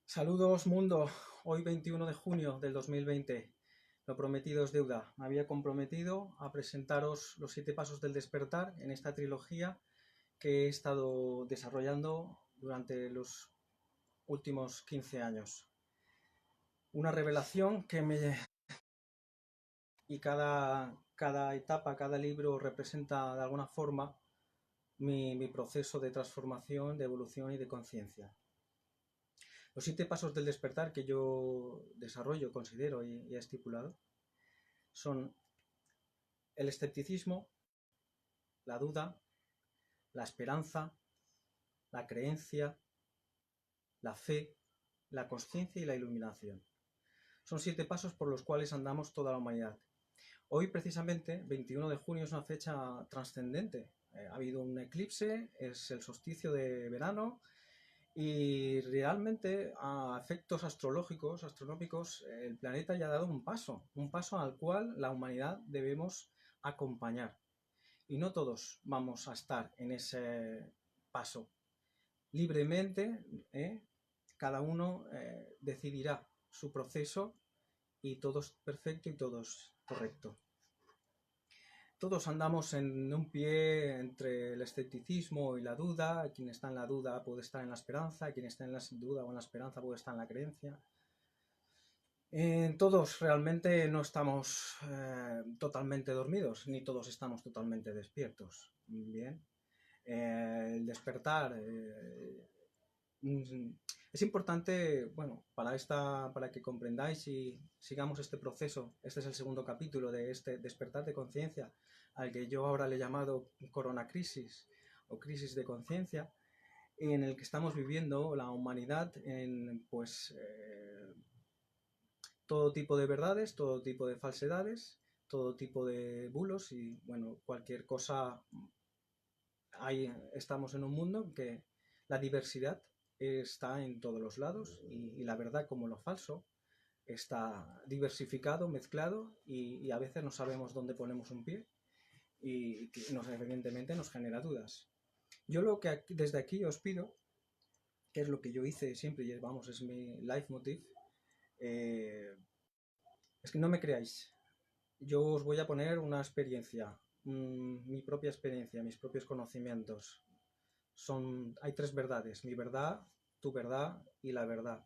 Saludos mundo, hoy 21 de junio del 2020. Lo prometido es deuda. Me había comprometido a presentaros los 7 pasos del despertar en esta trilogía que he estado desarrollando durante los últimos 15 años. Una revelación que me... y cada etapa, cada libro representa de alguna forma mi proceso de transformación, de evolución y de conciencia. Los 7 pasos del despertar que yo desarrollo, considero y he estipulado son el escepticismo, la duda, la esperanza, la creencia, la fe, la conciencia y la iluminación. Son 7 pasos por los cuales andamos toda la humanidad. Hoy, precisamente, 21 de junio, es una fecha trascendente. Ha habido un eclipse, es el solsticio de verano y realmente a efectos astrológicos, astronómicos, el planeta ya ha dado un paso al cual la humanidad debemos acompañar. Y no todos vamos a estar en ese paso. Libremente, cada uno decidirá su proceso y todo es perfecto y todo es correcto. Todos andamos en un pie entre el escepticismo y la duda. Quien está en la duda puede estar en la esperanza, quien está en la duda o en la esperanza puede estar en la creencia. Todos realmente no estamos totalmente dormidos, ni todos estamos totalmente despiertos. Bien. El despertar es importante, bueno, para que comprendáis y sigamos este proceso. Este es el segundo capítulo de este despertar de conciencia, al que yo ahora le he llamado coronacrisis o crisis de conciencia, en el que estamos viviendo la humanidad en, todo tipo de verdades, todo tipo de falsedades, todo tipo de bulos y, bueno, cualquier cosa. Ahí estamos en un mundo en que la diversidad está en todos los lados y la verdad como lo falso está diversificado, mezclado y a veces no sabemos dónde ponemos un pie y evidentemente nos genera dudas. Yo lo que desde aquí os pido, que es lo que yo hice siempre y vamos, es mi leitmotiv, es que no me creáis. Yo os voy a poner una experiencia, mi propia experiencia, mis propios conocimientos. Hay 3 verdades, mi verdad, tu verdad y la verdad.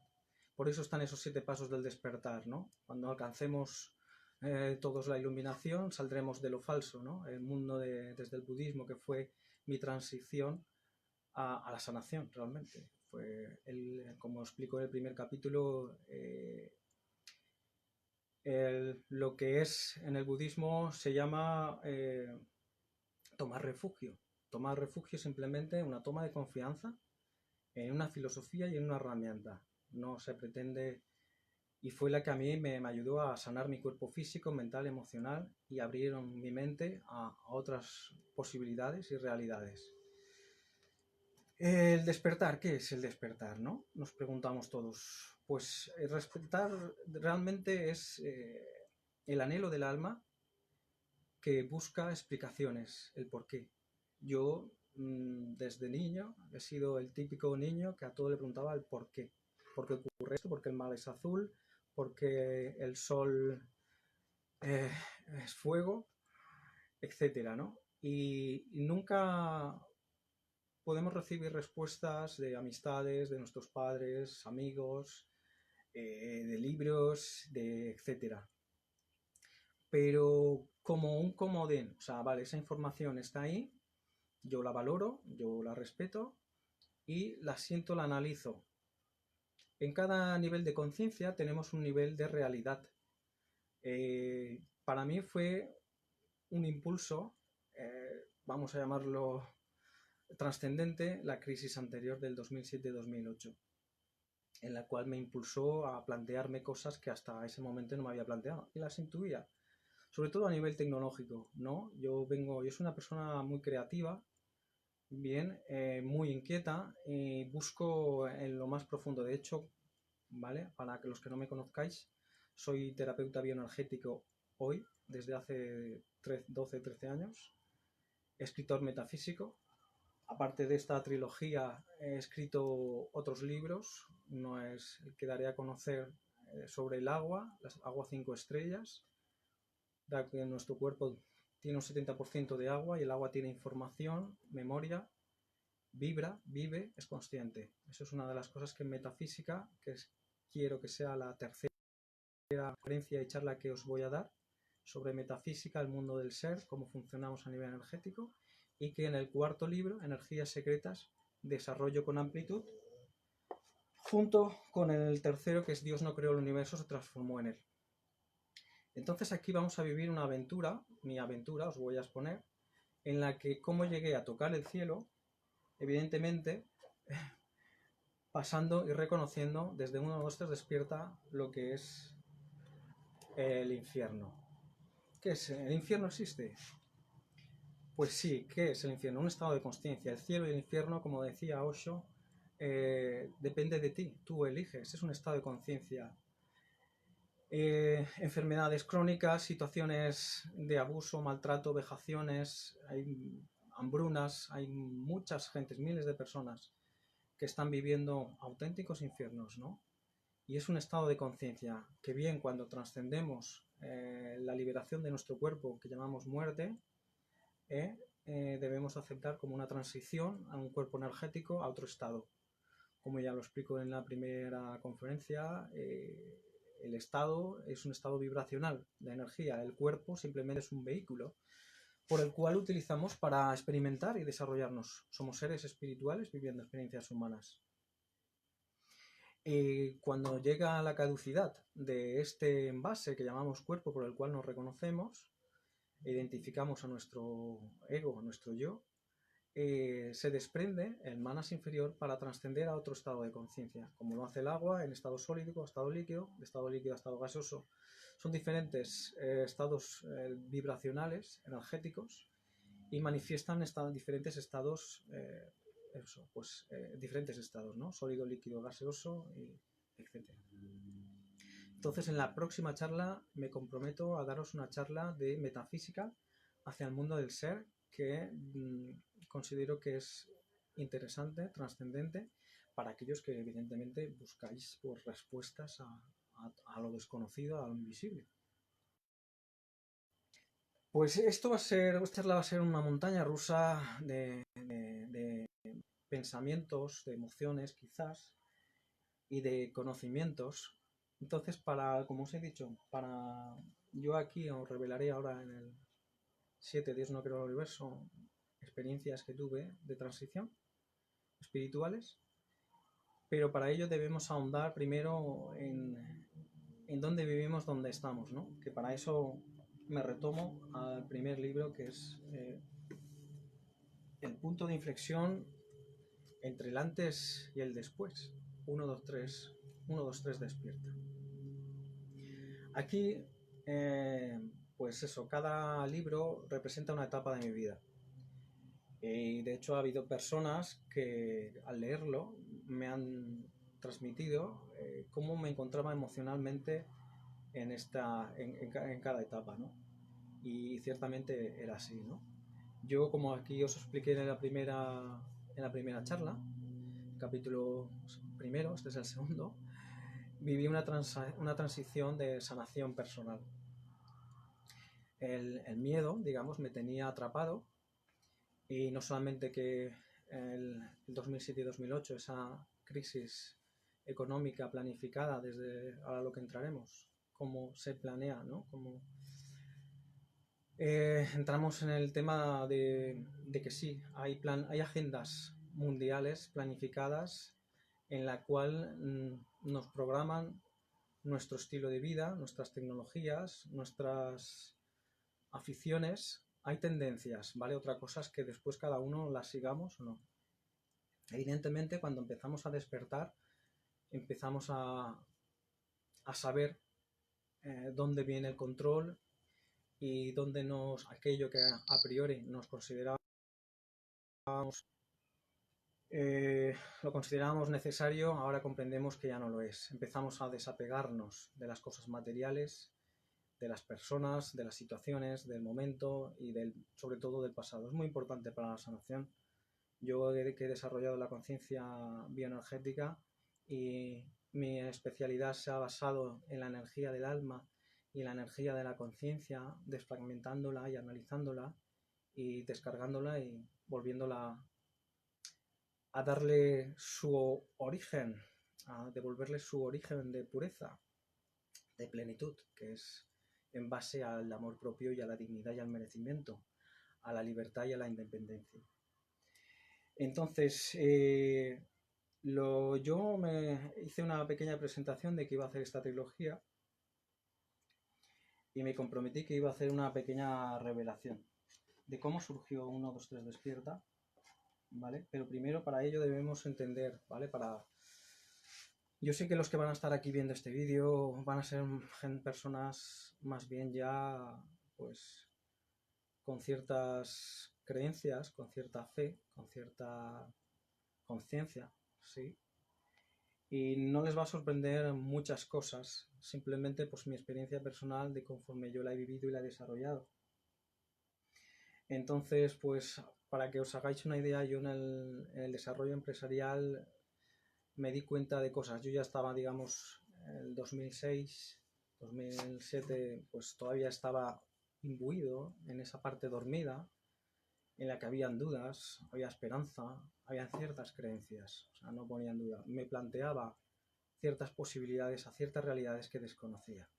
Por eso están esos 7 pasos del despertar, ¿no? Cuando alcancemos todos la iluminación, saldremos de lo falso, ¿no? El mundo desde el budismo, que fue mi transición a la sanación, realmente. Como explico en el primer capítulo, lo que es en el budismo se llama tomar refugio. Tomar refugio es simplemente una toma de confianza en una filosofía y en una herramienta. No se pretende, y fue la que a mí me ayudó a sanar mi cuerpo físico, mental, emocional y abrieron mi mente a otras posibilidades y realidades. El despertar, ¿qué es el despertar, no? Nos preguntamos todos. Pues el despertar realmente es el anhelo del alma que busca explicaciones, el por qué. Yo, desde niño, he sido el típico niño que a todo le preguntaba el por qué. ¿Por qué ocurre esto? ¿Por qué el mar es azul? ¿Por qué el sol eh, es fuego? Etcétera, ¿no? Y nunca podemos recibir respuestas de amistades, de nuestros padres, amigos, de libros, de etcétera. Pero como un comodín, o sea, vale, esa información está ahí, yo la valoro, yo la respeto y la siento, la analizo. En cada nivel de conciencia tenemos un nivel de realidad. Para mí fue un impulso, vamos a llamarlo trascendente, la crisis anterior del 2007-2008, en la cual me impulsó a plantearme cosas que hasta ese momento no me había planteado y las intuía, sobre todo a nivel tecnológico, ¿no? Yo soy una persona muy creativa, bien, muy inquieta y busco en lo más profundo. De hecho, ¿vale? Para que los que no me conozcáis, soy terapeuta bioenergético hoy, desde hace 12, 13 años, escritor metafísico Aparte de esta trilogía, he escrito otros libros. Uno es el que daré a conocer sobre el agua, agua 5 estrellas, da que nuestro cuerpo tiene un 70% de agua y el agua tiene información, memoria, vibra, vive, es consciente. Eso es una de las cosas que en metafísica, quiero que sea la tercera conferencia y charla que os voy a dar sobre metafísica, el mundo del ser, cómo funcionamos a nivel energético, y que en el cuarto libro, Energías Secretas, Desarrollo con Amplitud, junto con el tercero, que es Dios no creó el universo, se transformó en él. Entonces aquí vamos a vivir una aventura, mi aventura, os voy a exponer, en la que cómo llegué a tocar el cielo, evidentemente, pasando y reconociendo desde 1, 2, 3 despierta lo que es el infierno. ¿Qué es? ¿El infierno existe? Pues sí, ¿qué es el infierno? Un estado de consciencia. El cielo y el infierno, como decía Osho, depende de ti, tú eliges, es un estado de conciencia. Enfermedades crónicas, situaciones de abuso, maltrato, vejaciones, hay hambrunas, hay muchas gentes, miles de personas que están viviendo auténticos infiernos, ¿no? Y es un estado de conciencia que bien cuando trascendemos la liberación de nuestro cuerpo, que llamamos muerte, debemos aceptar como una transición a un cuerpo energético a otro estado. Como ya lo explico en la primera conferencia, el estado es un estado vibracional de energía. El cuerpo simplemente es un vehículo por el cual utilizamos para experimentar y desarrollarnos. Somos seres espirituales viviendo experiencias humanas. Cuando llega la caducidad de este envase que llamamos cuerpo, por el cual nos reconocemos, identificamos a nuestro ego, a nuestro yo, se desprende el manas inferior para trascender a otro estado de conciencia, como lo hace el agua en estado sólido, estado líquido, de estado líquido a estado gaseoso. Son diferentes estados vibracionales, energéticos, y manifiestan diferentes estados, diferentes estados, ¿no? Sólido, líquido, gaseoso, etc. Entonces, en la próxima charla me comprometo a daros una charla de metafísica hacia el mundo del ser que considero que es interesante, trascendente, para aquellos que evidentemente buscáis por respuestas a lo desconocido, a lo invisible. Pues esta charla va a ser una montaña rusa de pensamientos, de emociones quizás, y de conocimientos. Entonces, como os he dicho, yo aquí os revelaré ahora en el 7, Dios no creó el universo, experiencias que tuve de transición espirituales, pero para ello debemos ahondar primero en dónde vivimos, dónde estamos, ¿no? Que para eso me retomo al primer libro, que es el punto de inflexión entre el antes y el después. 1, 2, 3, 1, 2, 3 despierta. Aquí, pues eso, cada libro representa una etapa de mi vida. Y de hecho ha habido personas que al leerlo me han transmitido cómo me encontraba emocionalmente en cada etapa, ¿no? Y ciertamente era así, ¿no? Yo, como aquí os expliqué en la primera charla, capítulo primero, este es el segundo, viví una transición de sanación personal. El miedo, digamos, me tenía atrapado, y no solamente que el 2007 y 2008, esa crisis económica planificada, desde ahora lo que entraremos, cómo se planea, ¿no? Cómo entramos en el tema de que sí, hay agendas mundiales planificadas en la cual nos programan nuestro estilo de vida, nuestras tecnologías, nuestras aficiones. Hay tendencias, ¿vale? Otra cosa es que después cada uno las sigamos o no. Evidentemente, cuando empezamos a despertar, empezamos a saber dónde viene el control y dónde aquello que a priori nos considerábamos lo considerábamos necesario, ahora comprendemos que ya no lo es. Empezamos a desapegarnos de las cosas materiales, de las personas, de las situaciones, del momento y sobre todo del pasado. Es muy importante para la sanación Yo que he desarrollado la conciencia bioenergética y mi especialidad se ha basado en la energía del alma y en la energía de la conciencia, desfragmentándola y analizándola y descargándola y volviéndola a darle su origen, a devolverle su origen de pureza, de plenitud, que es en base al amor propio y a la dignidad y al merecimiento, a la libertad y a la independencia. Entonces, yo me hice una pequeña presentación de que iba a hacer esta trilogía y me comprometí que iba a hacer una pequeña revelación de cómo surgió 1, 2, 3 Despierta, ¿vale? Pero primero para ello debemos entender, ¿vale? Yo sé que los que van a estar aquí viendo este vídeo van a ser personas más bien ya, pues, con ciertas creencias, con cierta fe, con cierta conciencia, ¿sí? Y no les va a sorprender muchas cosas, simplemente pues mi experiencia personal de conforme yo la he vivido y la he desarrollado. Entonces, pues para que os hagáis una idea, yo en el desarrollo empresarial me di cuenta de cosas. Yo ya estaba, digamos, en el 2006, 2007, pues todavía estaba imbuido en esa parte dormida, en la que habían dudas, había esperanza, había ciertas creencias, o sea, no ponía en duda. Me planteaba ciertas posibilidades a ciertas realidades que desconocía,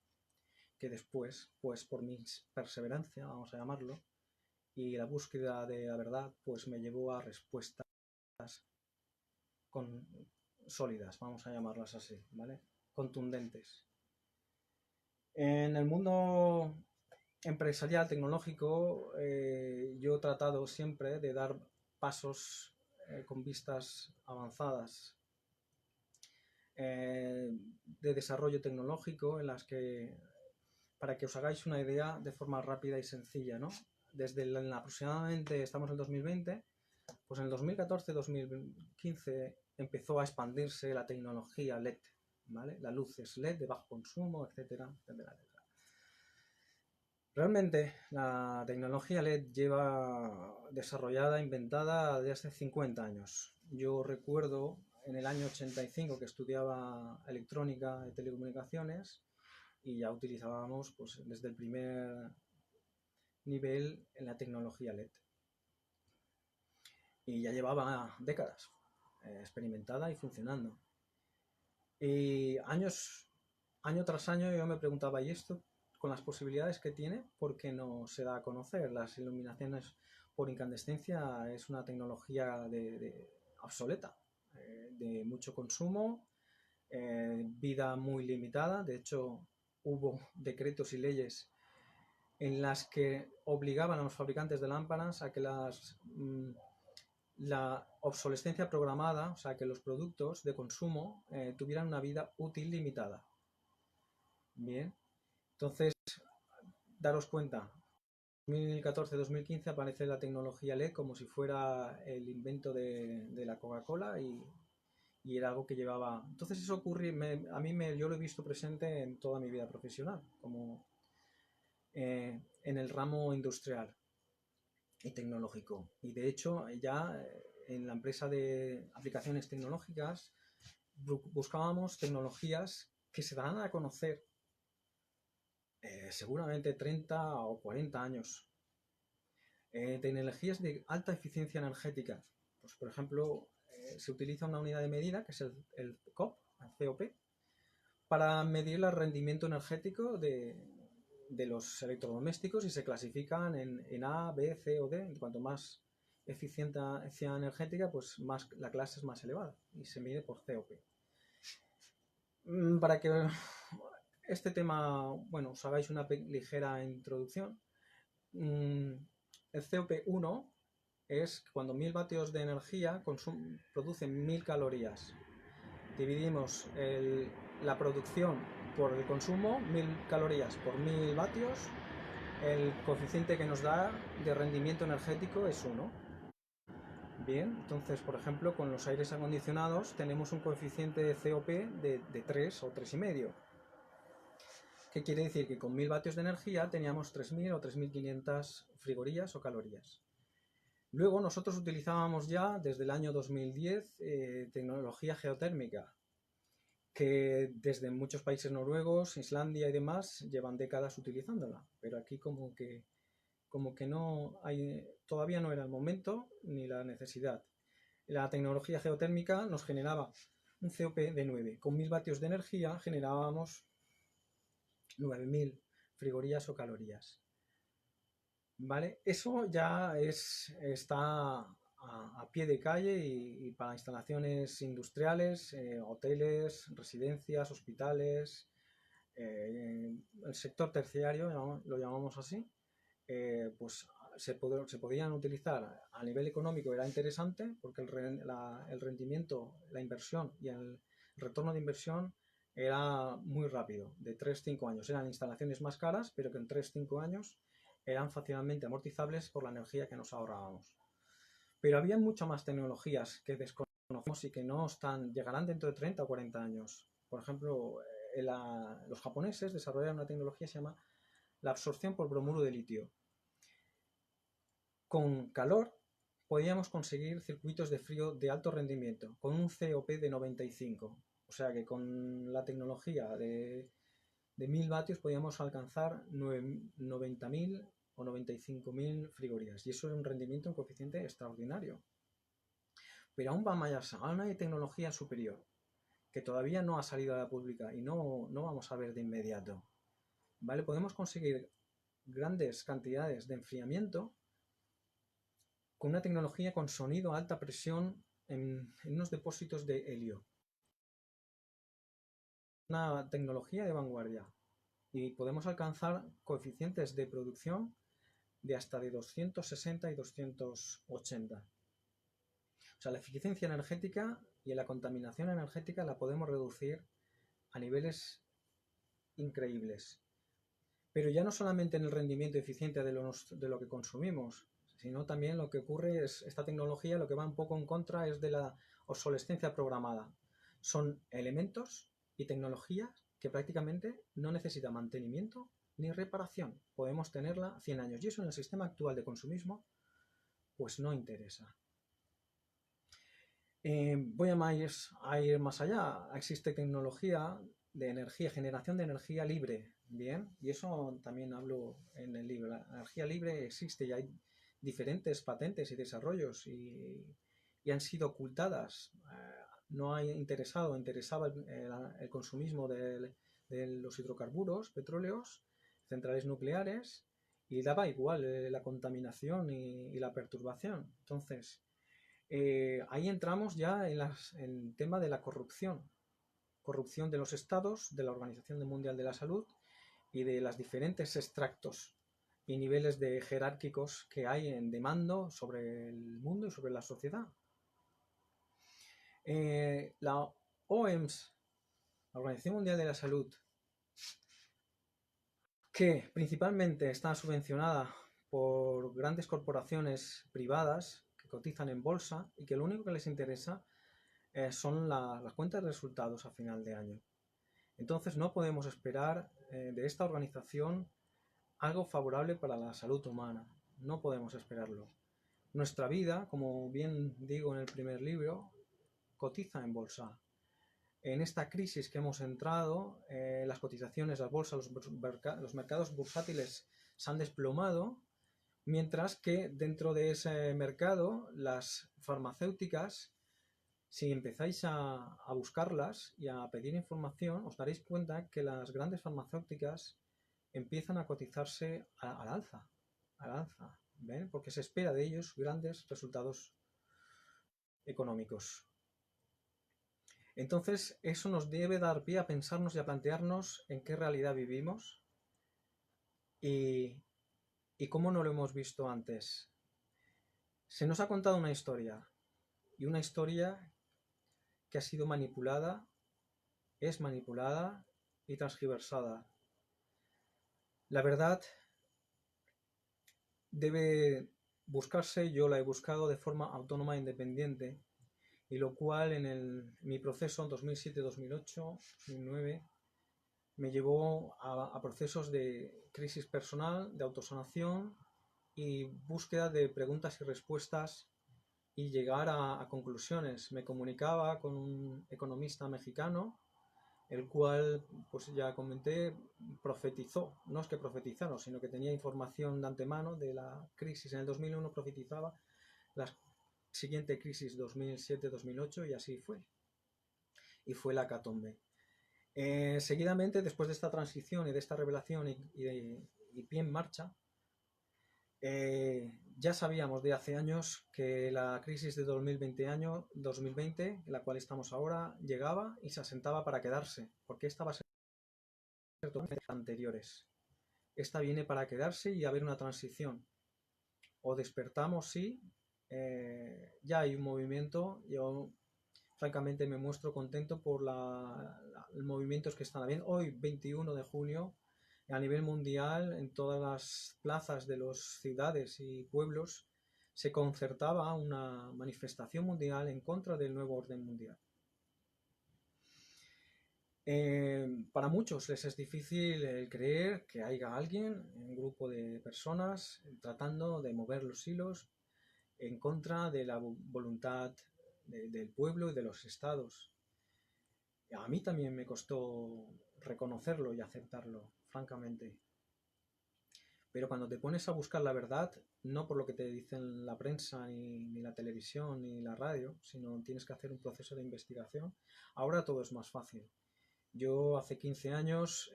que después, pues por mi perseverancia, vamos a llamarlo, y la búsqueda de la verdad, pues me llevó a respuestas con, sólidas, vamos a llamarlas así, ¿vale? Contundentes. En el mundo empresarial, tecnológico, yo he tratado siempre de dar pasos con vistas avanzadas de desarrollo tecnológico en las que, para que os hagáis una idea de forma rápida y sencilla, ¿no? Desde aproximadamente, estamos en el 2020, pues en el 2014-2015 empezó a expandirse la tecnología LED, ¿vale? Las luces LED de bajo consumo, etcétera, etcétera, etcétera. Realmente la tecnología LED lleva desarrollada, inventada desde hace 50 años. Yo recuerdo en el año 85 que estudiaba electrónica y telecomunicaciones y ya utilizábamos pues, desde el primer nivel en la tecnología LED. Y ya llevaba décadas experimentada y funcionando. Y año tras año yo me preguntaba, ¿y esto con las posibilidades que tiene, por qué no se da a conocer? Las iluminaciones por incandescencia es una tecnología obsoleta, de mucho consumo, vida muy limitada. De hecho, hubo decretos y leyes en las que obligaban a los fabricantes de lámparas a que la obsolescencia programada, o sea, que los productos de consumo tuvieran una vida útil limitada. Bien, entonces, daros cuenta, 2014-2015 aparece la tecnología LED como si fuera el invento de la Coca-Cola y era algo que llevaba... Entonces eso ocurre, yo lo he visto presente en toda mi vida profesional, como en el ramo industrial y tecnológico. Y de hecho ya en la empresa de aplicaciones tecnológicas buscábamos tecnologías que se darán a conocer seguramente 30 o 40 años. Tecnologías de alta eficiencia energética. Pues, por ejemplo, se utiliza una unidad de medida, que es el COP, el COP, para medir el rendimiento energético de los electrodomésticos y se clasifican en A, B, C o D. Cuanto más eficiencia energética, pues más la clase es más elevada y se mide por COP. Para que este tema, bueno, os hagáis una ligera introducción, el COP1 es cuando 1000 vatios de energía producen 1000 calorías. Dividimos la producción por el consumo, 1000 calorías por 1000 vatios, el coeficiente que nos da de rendimiento energético es 1. Bien, entonces, por ejemplo, con los aires acondicionados tenemos un coeficiente de COP de 3 o 3,5. ¿Qué quiere decir? Que con 1000 vatios de energía teníamos 3000 o 3500 frigorías o calorías. Luego nosotros utilizábamos ya desde el año 2010 tecnología geotérmica, que desde muchos países noruegos, Islandia y demás llevan décadas utilizándola, pero aquí como que no hay, todavía no era el momento ni la necesidad. La tecnología geotérmica nos generaba un COP de 9. Con 1000 vatios de energía generábamos 9000 frigorías o calorías. ¿Vale? Eso ya está a pie de calle y para instalaciones industriales, hoteles, residencias, hospitales, el sector terciario, lo llamamos así, pues se podían utilizar a nivel económico, era interesante porque el rendimiento, la inversión y el retorno de inversión era muy rápido, de 3-5 años. Eran instalaciones más caras, pero que en 3-5 años eran fácilmente amortizables por la energía que nos ahorrábamos. Pero había muchas más tecnologías que desconocemos y que no están, llegarán dentro de 30 o 40 años. Por ejemplo, los japoneses desarrollaron una tecnología que se llama la absorción por bromuro de litio. Con calor podíamos conseguir circuitos de frío de alto rendimiento, con un COP de 95. O sea que con la tecnología de 1000 vatios podíamos alcanzar 90.000 o 95.000 frigorías. Y eso es un rendimiento, un coeficiente extraordinario. Pero aún va más allá, aún hay tecnología superior, que todavía no ha salido a la pública y no vamos a ver de inmediato. ¿Vale? Podemos conseguir grandes cantidades de enfriamiento con una tecnología con sonido a alta presión en unos depósitos de helio. Una tecnología de vanguardia. Y podemos alcanzar coeficientes de producción de hasta de 260 y 280. O sea, la eficiencia energética y la contaminación energética la podemos reducir a niveles increíbles. Pero ya no solamente en el rendimiento eficiente de lo que consumimos, sino también lo que ocurre es, esta tecnología lo que va un poco en contra es de la obsolescencia programada. Son elementos y tecnologías que prácticamente no necesitan mantenimiento ni reparación. Podemos tenerla 100 años y eso en el sistema actual de consumismo pues no interesa. Voy a ir más allá. Existe tecnología de energía, generación de energía libre, ¿bien? Y eso también hablo en el libro. La energía libre existe y hay diferentes patentes y desarrollos y han sido ocultadas. No ha interesaba el consumismo de los hidrocarburos, petróleos, centrales nucleares y daba igual la contaminación y la perturbación. Entonces, ahí entramos ya en el tema de la corrupción de los estados, de la Organización Mundial de la Salud y de los diferentes extractos y niveles de jerárquicos que hay en demando sobre el mundo y sobre la sociedad. La OMS, la Organización Mundial de la Salud, que principalmente está subvencionada por grandes corporaciones privadas que cotizan en bolsa y que lo único que les interesa son las cuentas de resultados a final de año. Entonces no podemos esperar de esta organización algo favorable para la salud humana. No podemos esperarlo. Nuestra vida, como bien digo en el primer libro, cotiza en bolsa. En esta crisis que hemos entrado, las cotizaciones, las bolsas, los mercados bursátiles se han desplomado, mientras que dentro de ese mercado las farmacéuticas, si empezáis a buscarlas y a pedir información, os daréis cuenta que las grandes farmacéuticas empiezan a cotizarse al alza, ¿ven? Porque se espera de ellos grandes resultados económicos. Entonces, eso nos debe dar pie a pensarnos y a plantearnos en qué realidad vivimos y cómo no lo hemos visto antes. Se nos ha contado una historia, y una historia que ha sido manipulada, es manipulada y transgiversada. La verdad debe buscarse, yo la he buscado de forma autónoma e independiente, y lo cual en mi proceso en 2007, 2008, 2009 me llevó a procesos de crisis personal, de autosanación y búsqueda de preguntas y respuestas y llegar a conclusiones. Me comunicaba con un economista mexicano, el cual, pues ya comenté, profetizó, no es que profetizara, sino que tenía información de antemano de la crisis. En el 2001 profetizaba la siguiente crisis 2007-2008 y así fue. Y fue la hecatombe. Seguidamente, después de esta transición y de esta revelación y pie en marcha, ya sabíamos de hace años que la crisis de 2020, la cual estamos ahora, llegaba y se asentaba para quedarse, porque esta va a ser totalmente anteriores. Esta viene para quedarse y haber una transición. O despertamos, sí, ya hay un movimiento. Yo francamente me muestro contento por los movimientos que están habiendo. Hoy, 21 de junio, a nivel mundial, en todas las plazas de las ciudades y pueblos, se concertaba una manifestación mundial en contra del nuevo orden mundial. Para muchos les es difícil el creer que haya alguien, un grupo de personas, tratando de mover los hilos en contra de la voluntad del pueblo y de los estados. A mí también me costó reconocerlo y aceptarlo, francamente. Pero cuando te pones a buscar la verdad, no por lo que te dicen la prensa, ni la televisión, ni la radio, sino tienes que hacer un proceso de investigación, ahora todo es más fácil. Yo hace 15 años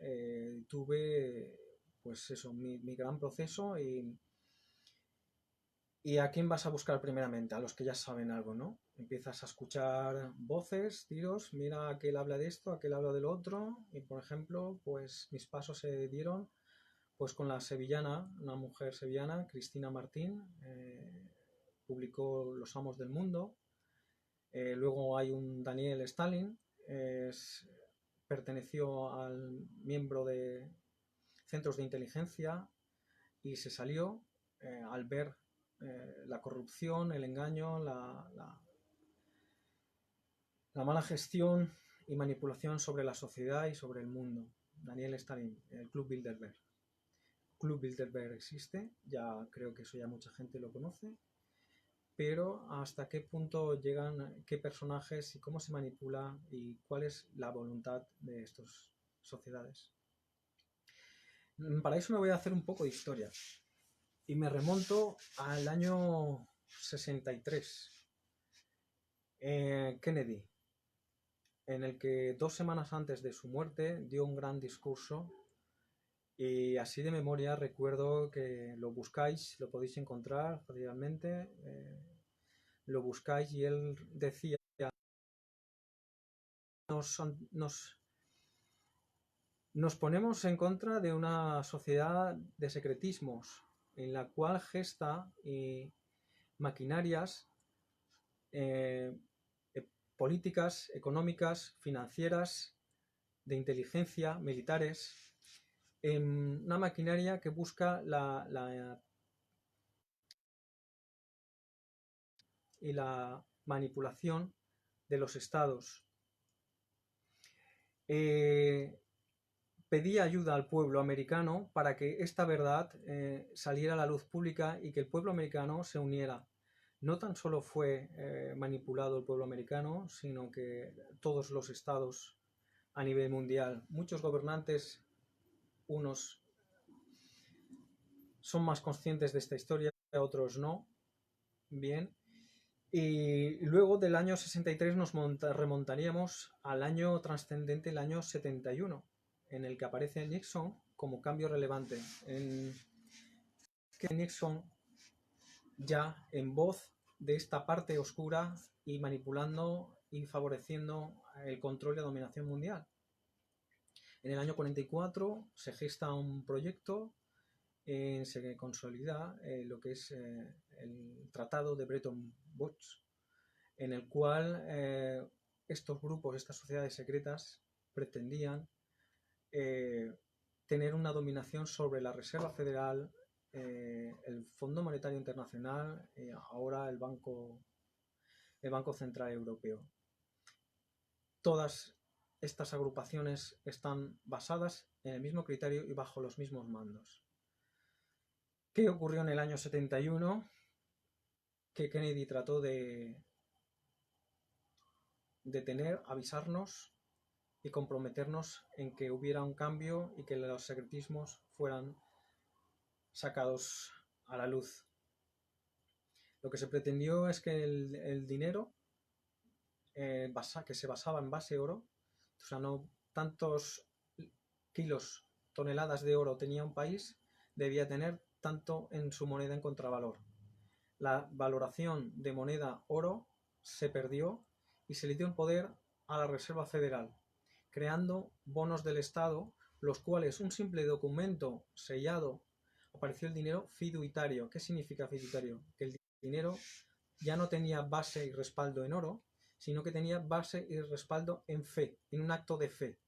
tuve, pues eso, mi gran proceso y ¿a quién vas a buscar primeramente? A los que ya saben algo, ¿no? Empiezas a escuchar voces, tiros, mira aquel habla de esto, aquel habla del otro y, por ejemplo, pues mis pasos se dieron pues con la sevillana, una mujer sevillana, Cristina Martín, publicó Los Amos del Mundo. Luego hay un Daniel Stalin, perteneció al miembro de centros de inteligencia y se salió al ver la corrupción, el engaño, la mala gestión y manipulación sobre la sociedad y sobre el mundo. Daniel Stalin, el Club Bilderberg. Club Bilderberg existe, ya creo que eso ya mucha gente lo conoce, pero hasta qué punto llegan, qué personajes y cómo se manipula y cuál es la voluntad de estas sociedades. Para eso me voy a hacer un poco de historia y me remonto al año 63. Kennedy, en el que 2 semanas antes de su muerte dio un gran discurso y así de memoria recuerdo que lo buscáis, lo podéis encontrar fácilmente, lo buscáis y él decía nos ponemos en contra de una sociedad de secretismos en la cual gesta maquinarias políticas, económicas, financieras, de inteligencia, militares, en una maquinaria que busca y la manipulación de los estados. Pedía ayuda al pueblo americano para que esta verdad saliera a la luz pública y que el pueblo americano se uniera. No tan solo fue manipulado el pueblo americano, sino que todos los estados a nivel mundial. Muchos gobernantes, unos son más conscientes de esta historia, otros no. Bien. Y luego del año 63 nos remontaríamos al año trascendente, el año 71, en el que aparece Nixon como cambio relevante. En que Nixon ya en voz de esta parte oscura y manipulando y favoreciendo el control y la dominación mundial. En el año 44 se gesta un proyecto, se consolida lo que es el Tratado de Bretton Woods, en el cual estos grupos, estas sociedades secretas, pretendían tener una dominación sobre la Reserva Federal, el Fondo Monetario Internacional y ahora el Banco Central Europeo. Todas estas agrupaciones están basadas en el mismo criterio y bajo los mismos mandos. ¿Qué ocurrió en el año 71? Que Kennedy trató de detener, avisarnos y comprometernos en que hubiera un cambio y que los secretismos fueran sacados a la luz. Lo que se pretendió es que el dinero que se basaba en base oro, o sea, no tantos kilos, toneladas de oro tenía un país, debía tener tanto en su moneda en contravalor. La valoración de moneda oro se perdió y se le dio el poder a la Reserva Federal, creando bonos del Estado, los cuales un simple documento sellado apareció el dinero fiduciario. ¿Qué significa fiduciario? Que el dinero ya no tenía base y respaldo en oro, sino que tenía base y respaldo en fe, en un acto de fe,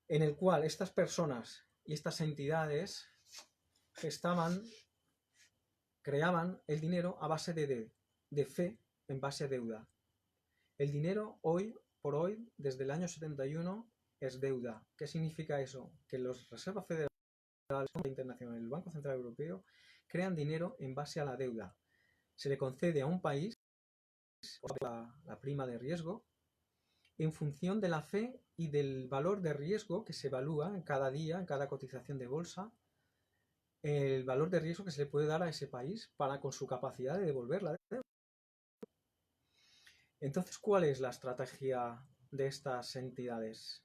en el cual estas personas y estas entidades creaban el dinero a base de fe en base a deuda. El dinero hoy por hoy, desde el año 71, es deuda. ¿Qué significa eso? Que los Reservas Federales, el Fondo Internacional y el Banco Central Europeo crean dinero en base a la deuda. Se le concede a un país la prima de riesgo en función de la fe y del valor de riesgo que se evalúa en cada día, en cada cotización de bolsa, el valor de riesgo que se le puede dar a ese país para con su capacidad de devolver la deuda. Entonces, ¿cuál es la estrategia de estas entidades?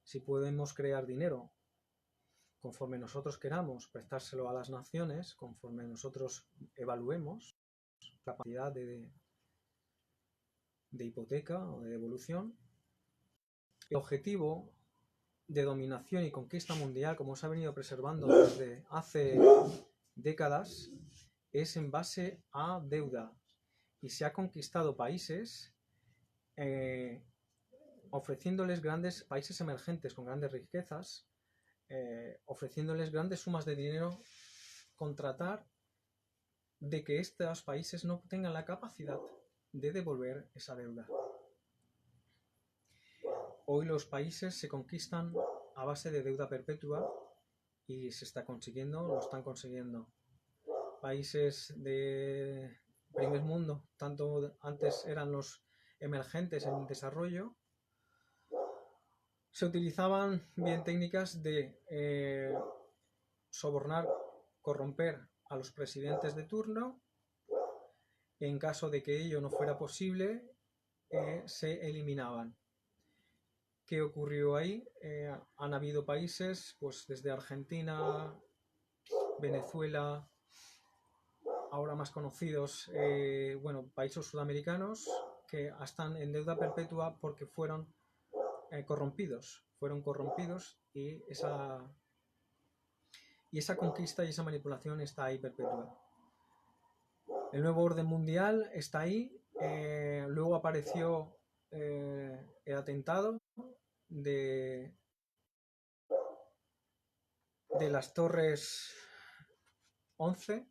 Si podemos crear dinero conforme nosotros queramos, prestárselo a las naciones, conforme nosotros evaluemos la capacidad de hipoteca o de devolución, el objetivo de dominación y conquista mundial, como se ha venido preservando desde hace décadas, es en base a deuda. Y se ha conquistado países ofreciéndoles grandes países emergentes con grandes riquezas, ofreciéndoles grandes sumas de dinero, contratar de que estos países no tengan la capacidad de devolver esa deuda. Hoy los países se conquistan a base de deuda perpetua y se está consiguiendo, lo están consiguiendo. Países de primer mundo, tanto antes eran los emergentes en desarrollo, se utilizaban bien técnicas de sobornar, corromper a los presidentes de turno. En caso de que ello no fuera posible, se eliminaban. ¿Qué ocurrió ahí? Han habido países, pues desde Argentina, Venezuela, ahora más conocidos, países sudamericanos que están en deuda perpetua porque fueron corrompidos y esa conquista y esa manipulación está ahí perpetua. El nuevo orden mundial está ahí. Luego apareció el atentado de las Torres 11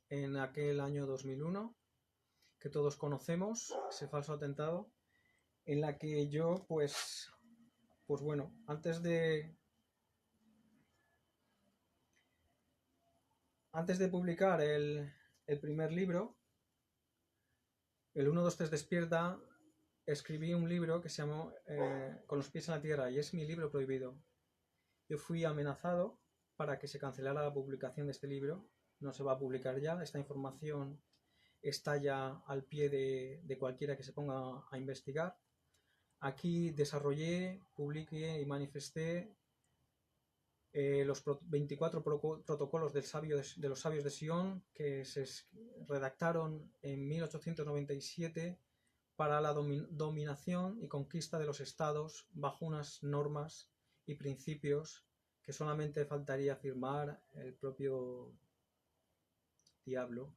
en aquel año 2001, que todos conocemos, ese falso atentado, en la que yo, pues bueno, antes de publicar el primer libro, el 1, 2, 3 despierta, escribí un libro que se llamó Con los pies en la tierra, y es mi libro prohibido. Yo fui amenazado para que se cancelara la publicación de este libro. No se va a publicar ya. Esta información está ya al pie de cualquiera que se ponga a investigar. Aquí desarrollé, publiqué y manifesté los 24 protocolos de los sabios de Sion, que se redactaron en 1897 para la dominación y conquista de los estados bajo unas normas y principios que solamente faltaría firmar el propio diablo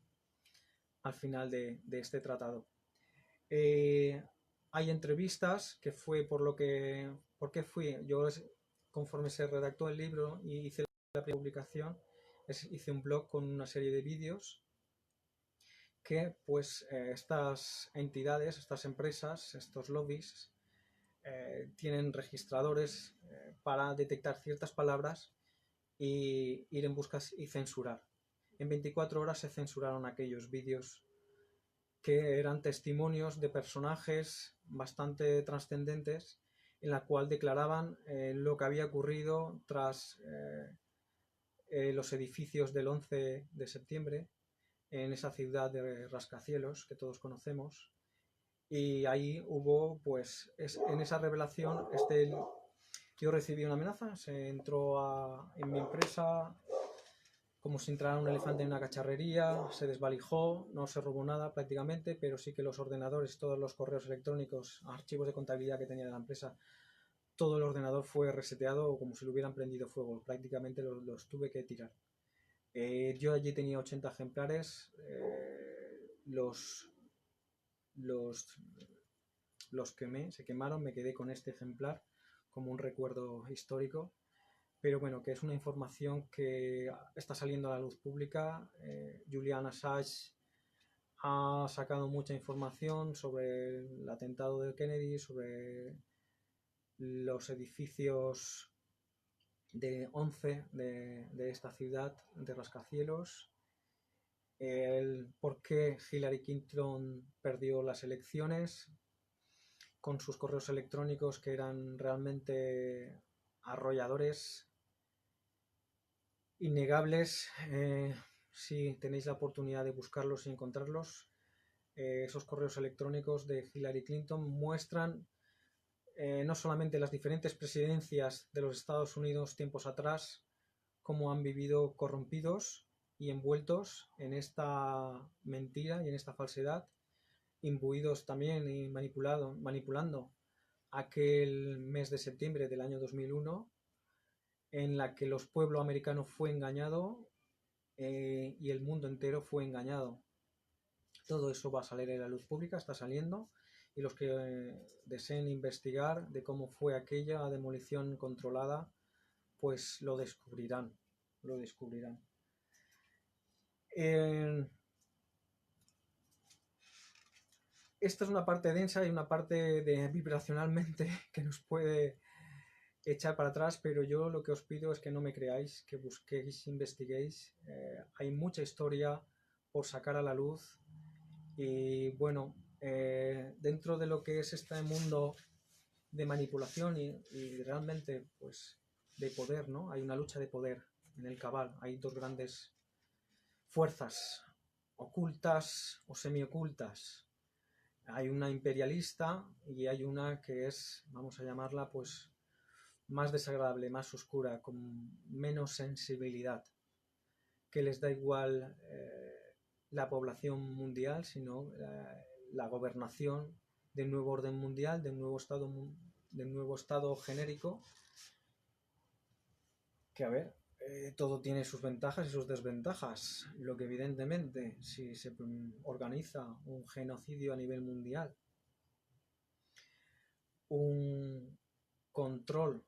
al final de este tratado. Hay entrevistas, que fue ¿por qué fui? Yo, conforme se redactó el libro y hice la publicación, hice un blog con una serie de vídeos que pues estas entidades, estas empresas, estos lobbies tienen registradores para detectar ciertas palabras y ir en busca y censurar. En 24 horas se censuraron aquellos vídeos que eran testimonios de personajes bastante trascendentes en la cual declaraban lo que había ocurrido tras los edificios del 11 de septiembre en esa ciudad de rascacielos que todos conocemos. Y ahí hubo, pues, en esa revelación, yo recibí una amenaza, se entró en mi empresa como si entrara un elefante en una cacharrería, se desvalijó, no se robó nada prácticamente, pero sí que los ordenadores, todos los correos electrónicos, archivos de contabilidad que tenía de la empresa, todo el ordenador fue reseteado como si lo hubieran prendido fuego, prácticamente los tuve que tirar. Yo allí tenía 80 ejemplares, los quemé, se quemaron, me quedé con este ejemplar como un recuerdo histórico, pero bueno, que es una información que está saliendo a la luz pública. Julian Assange ha sacado mucha información sobre el atentado de Kennedy, sobre los edificios de 11 de esta ciudad de rascacielos, el por qué Hillary Clinton perdió las elecciones con sus correos electrónicos que eran realmente arrolladores, innegables. Si tenéis la oportunidad de buscarlos y encontrarlos, esos correos electrónicos de Hillary Clinton muestran no solamente las diferentes presidencias de los Estados Unidos tiempos atrás, cómo han vivido corrompidos y envueltos en esta mentira y en esta falsedad, imbuidos también y manipulando aquel mes de septiembre del año 2001, en la que los pueblos americanos fue engañado y el mundo entero fue engañado. Todo eso va a salir en la luz pública, está saliendo, y los que deseen investigar de cómo fue aquella demolición controlada, pues lo descubrirán. Esta es una parte densa y una parte vibracionalmente que nos puede echar para atrás, pero yo lo que os pido es que no me creáis, que busquéis, investiguéis. Hay mucha historia por sacar a la luz y bueno, dentro de lo que es este mundo de manipulación y realmente pues de poder, ¿no? Hay una lucha de poder en el cabal, hay dos grandes fuerzas ocultas o semiocultas. Hay una imperialista y hay una que es, vamos a llamarla, pues más desagradable, más oscura, con menos sensibilidad, que les da igual la población mundial, sino la gobernación del nuevo orden mundial, del nuevo estado genérico, que a ver, todo tiene sus ventajas y sus desventajas. Lo que evidentemente, si se organiza un genocidio a nivel mundial, un control,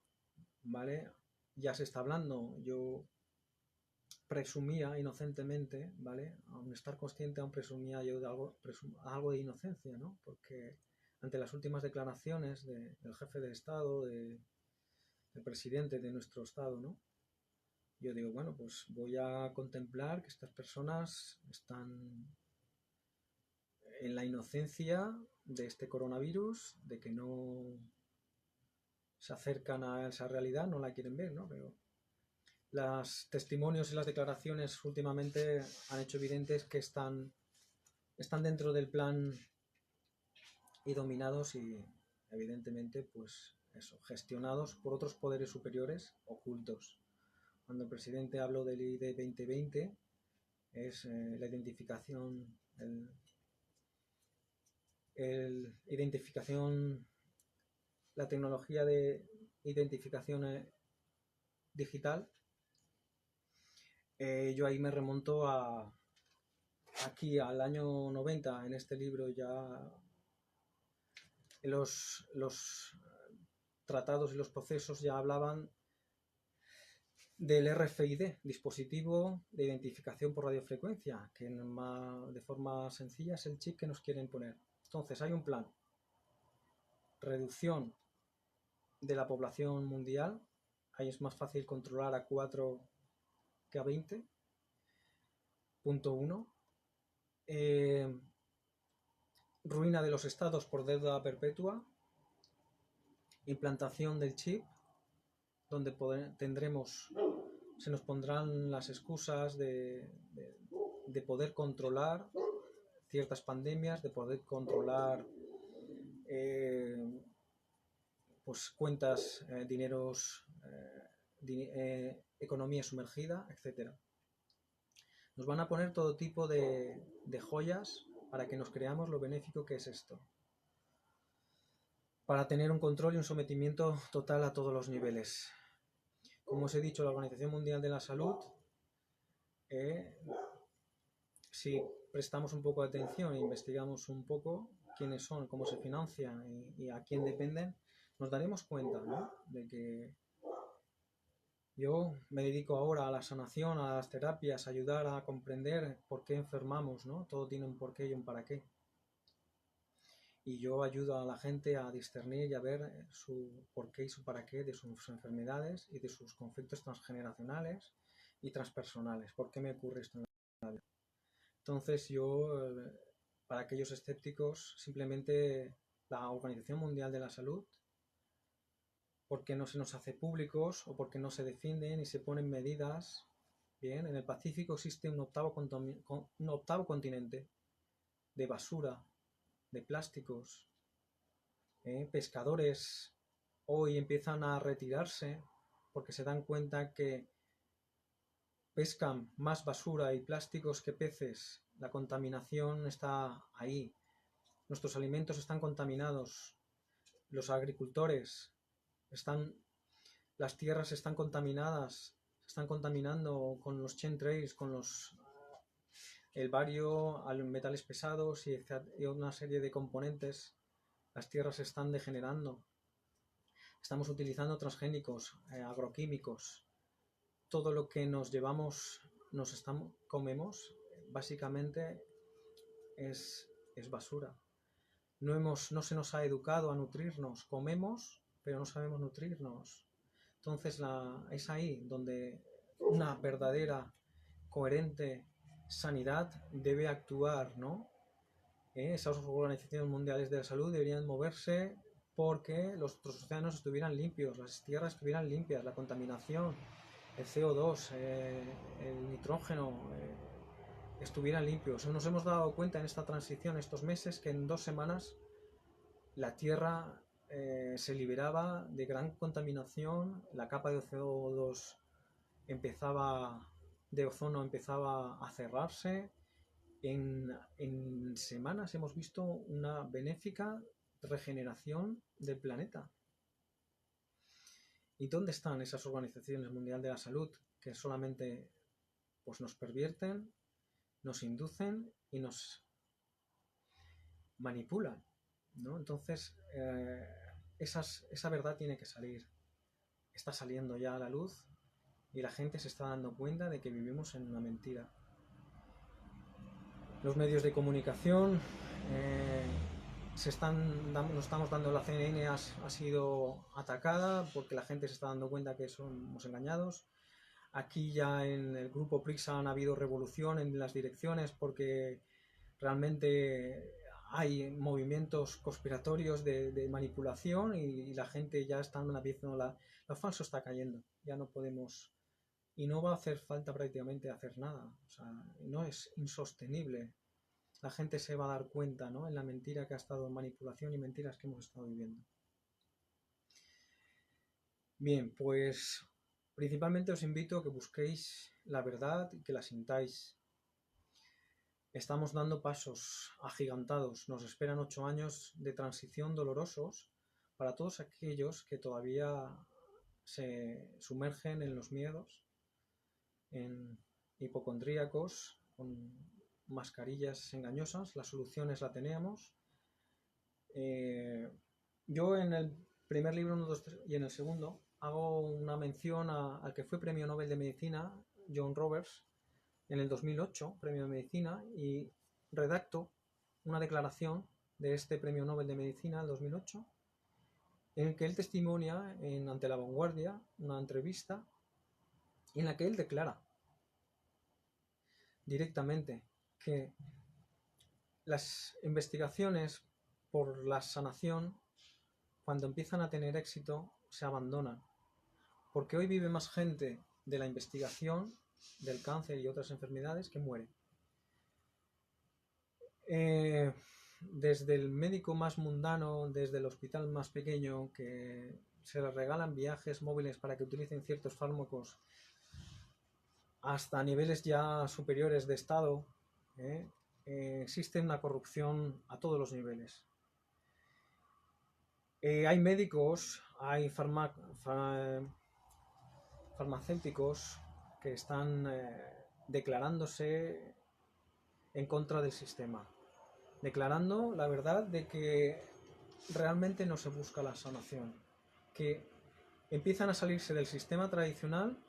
¿vale? Ya se está hablando, yo presumía inocentemente, ¿vale? Aun estar consciente, aún presumía yo de algo de inocencia, ¿no? Porque ante las últimas declaraciones del jefe de Estado, del presidente de nuestro Estado, ¿no? Yo digo, bueno, pues voy a contemplar que estas personas están en la inocencia de este coronavirus, de que no se acercan a esa realidad, no la quieren ver, ¿no? Pero los testimonios y las declaraciones últimamente han hecho evidentes que están dentro del plan y dominados y evidentemente pues eso, gestionados por otros poderes superiores ocultos. Cuando el presidente habló del ID 2020 es la identificación, la tecnología de identificación digital. Yo ahí me remonto aquí al año 90, en este libro ya los tratados y los procesos ya hablaban del RFID, dispositivo de identificación por radiofrecuencia, que de forma sencilla es el chip que nos quieren poner. Entonces hay un plan, reducción de la población mundial, ahí es más fácil controlar a 4 que a 20. Punto 1. Ruina de los estados por deuda perpetua. Implantación del chip, donde se nos pondrán las excusas de poder controlar ciertas pandemias, de poder controlar pues cuentas, dineros, economía sumergida, etc. Nos van a poner todo tipo de joyas para que nos creamos lo benéfico que es esto, para tener un control y un sometimiento total a todos los niveles. Como os he dicho, la Organización Mundial de la Salud, si prestamos un poco de atención e investigamos un poco quiénes son, cómo se financian y a quién dependen, nos daremos cuenta, ¿no?, de que yo me dedico ahora a la sanación, a las terapias, a ayudar a comprender por qué enfermamos, ¿no? Todo tiene un porqué y un para qué. Y yo ayudo a la gente a discernir y a ver su porqué y su para qué de sus enfermedades y de sus conflictos transgeneracionales y transpersonales. ¿Por qué me ocurre esto en la vida? Entonces yo, para aquellos escépticos, simplemente la Organización Mundial de la Salud, porque no se nos hace públicos o porque no se defienden y se ponen medidas. Bien, en el Pacífico existe un octavo continente de basura, de plásticos. Pescadores hoy empiezan a retirarse porque se dan cuenta que pescan más basura y plásticos que peces. La contaminación está ahí. Nuestros alimentos están contaminados. Los agricultores las tierras están contaminadas, se están contaminando con los chemtrails, con el bario, metales pesados y una serie de componentes. Las tierras se están degenerando. Estamos utilizando transgénicos, agroquímicos. Todo lo que nos llevamos, comemos, básicamente es basura. No se nos ha educado a nutrirnos. Comemos, pero no sabemos nutrirnos. Entonces es ahí donde una verdadera, coherente sanidad debe actuar, ¿no? Esas organizaciones mundiales de la salud deberían moverse porque los océanos estuvieran limpios, las tierras estuvieran limpias, la contaminación, el CO2, el nitrógeno, estuvieran limpios. Nos hemos dado cuenta en esta transición, estos meses, que en 2 semanas la Tierra se liberaba de gran contaminación, la capa de CO2 de ozono empezaba a cerrarse. En semanas hemos visto una benéfica regeneración del planeta. ¿Y dónde están esas organizaciones mundiales de la salud que solamente pues, nos pervierten, nos inducen y nos manipulan, ¿no? Entonces, esa verdad tiene que salir. Está saliendo ya a la luz y la gente se está dando cuenta de que vivimos en una mentira. Los medios de comunicación nos estamos dando, la CNN ha sido atacada porque la gente se está dando cuenta que somos engañados. Aquí ya en el grupo Prixa han habido revolución en las direcciones porque realmente hay movimientos conspiratorios de manipulación y la gente ya está viendo lo falso está cayendo. Ya no podemos y no va a hacer falta prácticamente hacer nada. O sea, no es insostenible. La gente se va a dar cuenta, ¿no?, en la mentira que ha estado en manipulación y mentiras que hemos estado viviendo. Bien, pues principalmente os invito a que busquéis la verdad y que la sintáis. Estamos dando pasos agigantados. Nos esperan 8 años de transición dolorosos para todos aquellos que todavía se sumergen en los miedos, en hipocondríacos, con mascarillas engañosas. Las soluciones la tenemos. Yo en el primer libro 1, 2, 3, y en el segundo hago una mención al que fue Premio Nobel de Medicina, John Roberts, en el 2008, Premio de Medicina, y redacto una declaración de este Premio Nobel de Medicina del 2008, en el que él testimonia ante La Vanguardia una entrevista en la que él declara directamente que las investigaciones por la sanación, cuando empiezan a tener éxito, se abandonan. Porque hoy vive más gente de la investigación, del cáncer y otras enfermedades que muere. Desde el médico más mundano, desde el hospital más pequeño, que se les regalan viajes móviles para que utilicen ciertos fármacos, hasta niveles ya superiores de Estado, existe una corrupción a todos los niveles. Hay médicos, hay farmacéuticos que están declarándose en contra del sistema, declarando la verdad de que realmente no se busca la sanación, que empiezan a salirse del sistema tradicional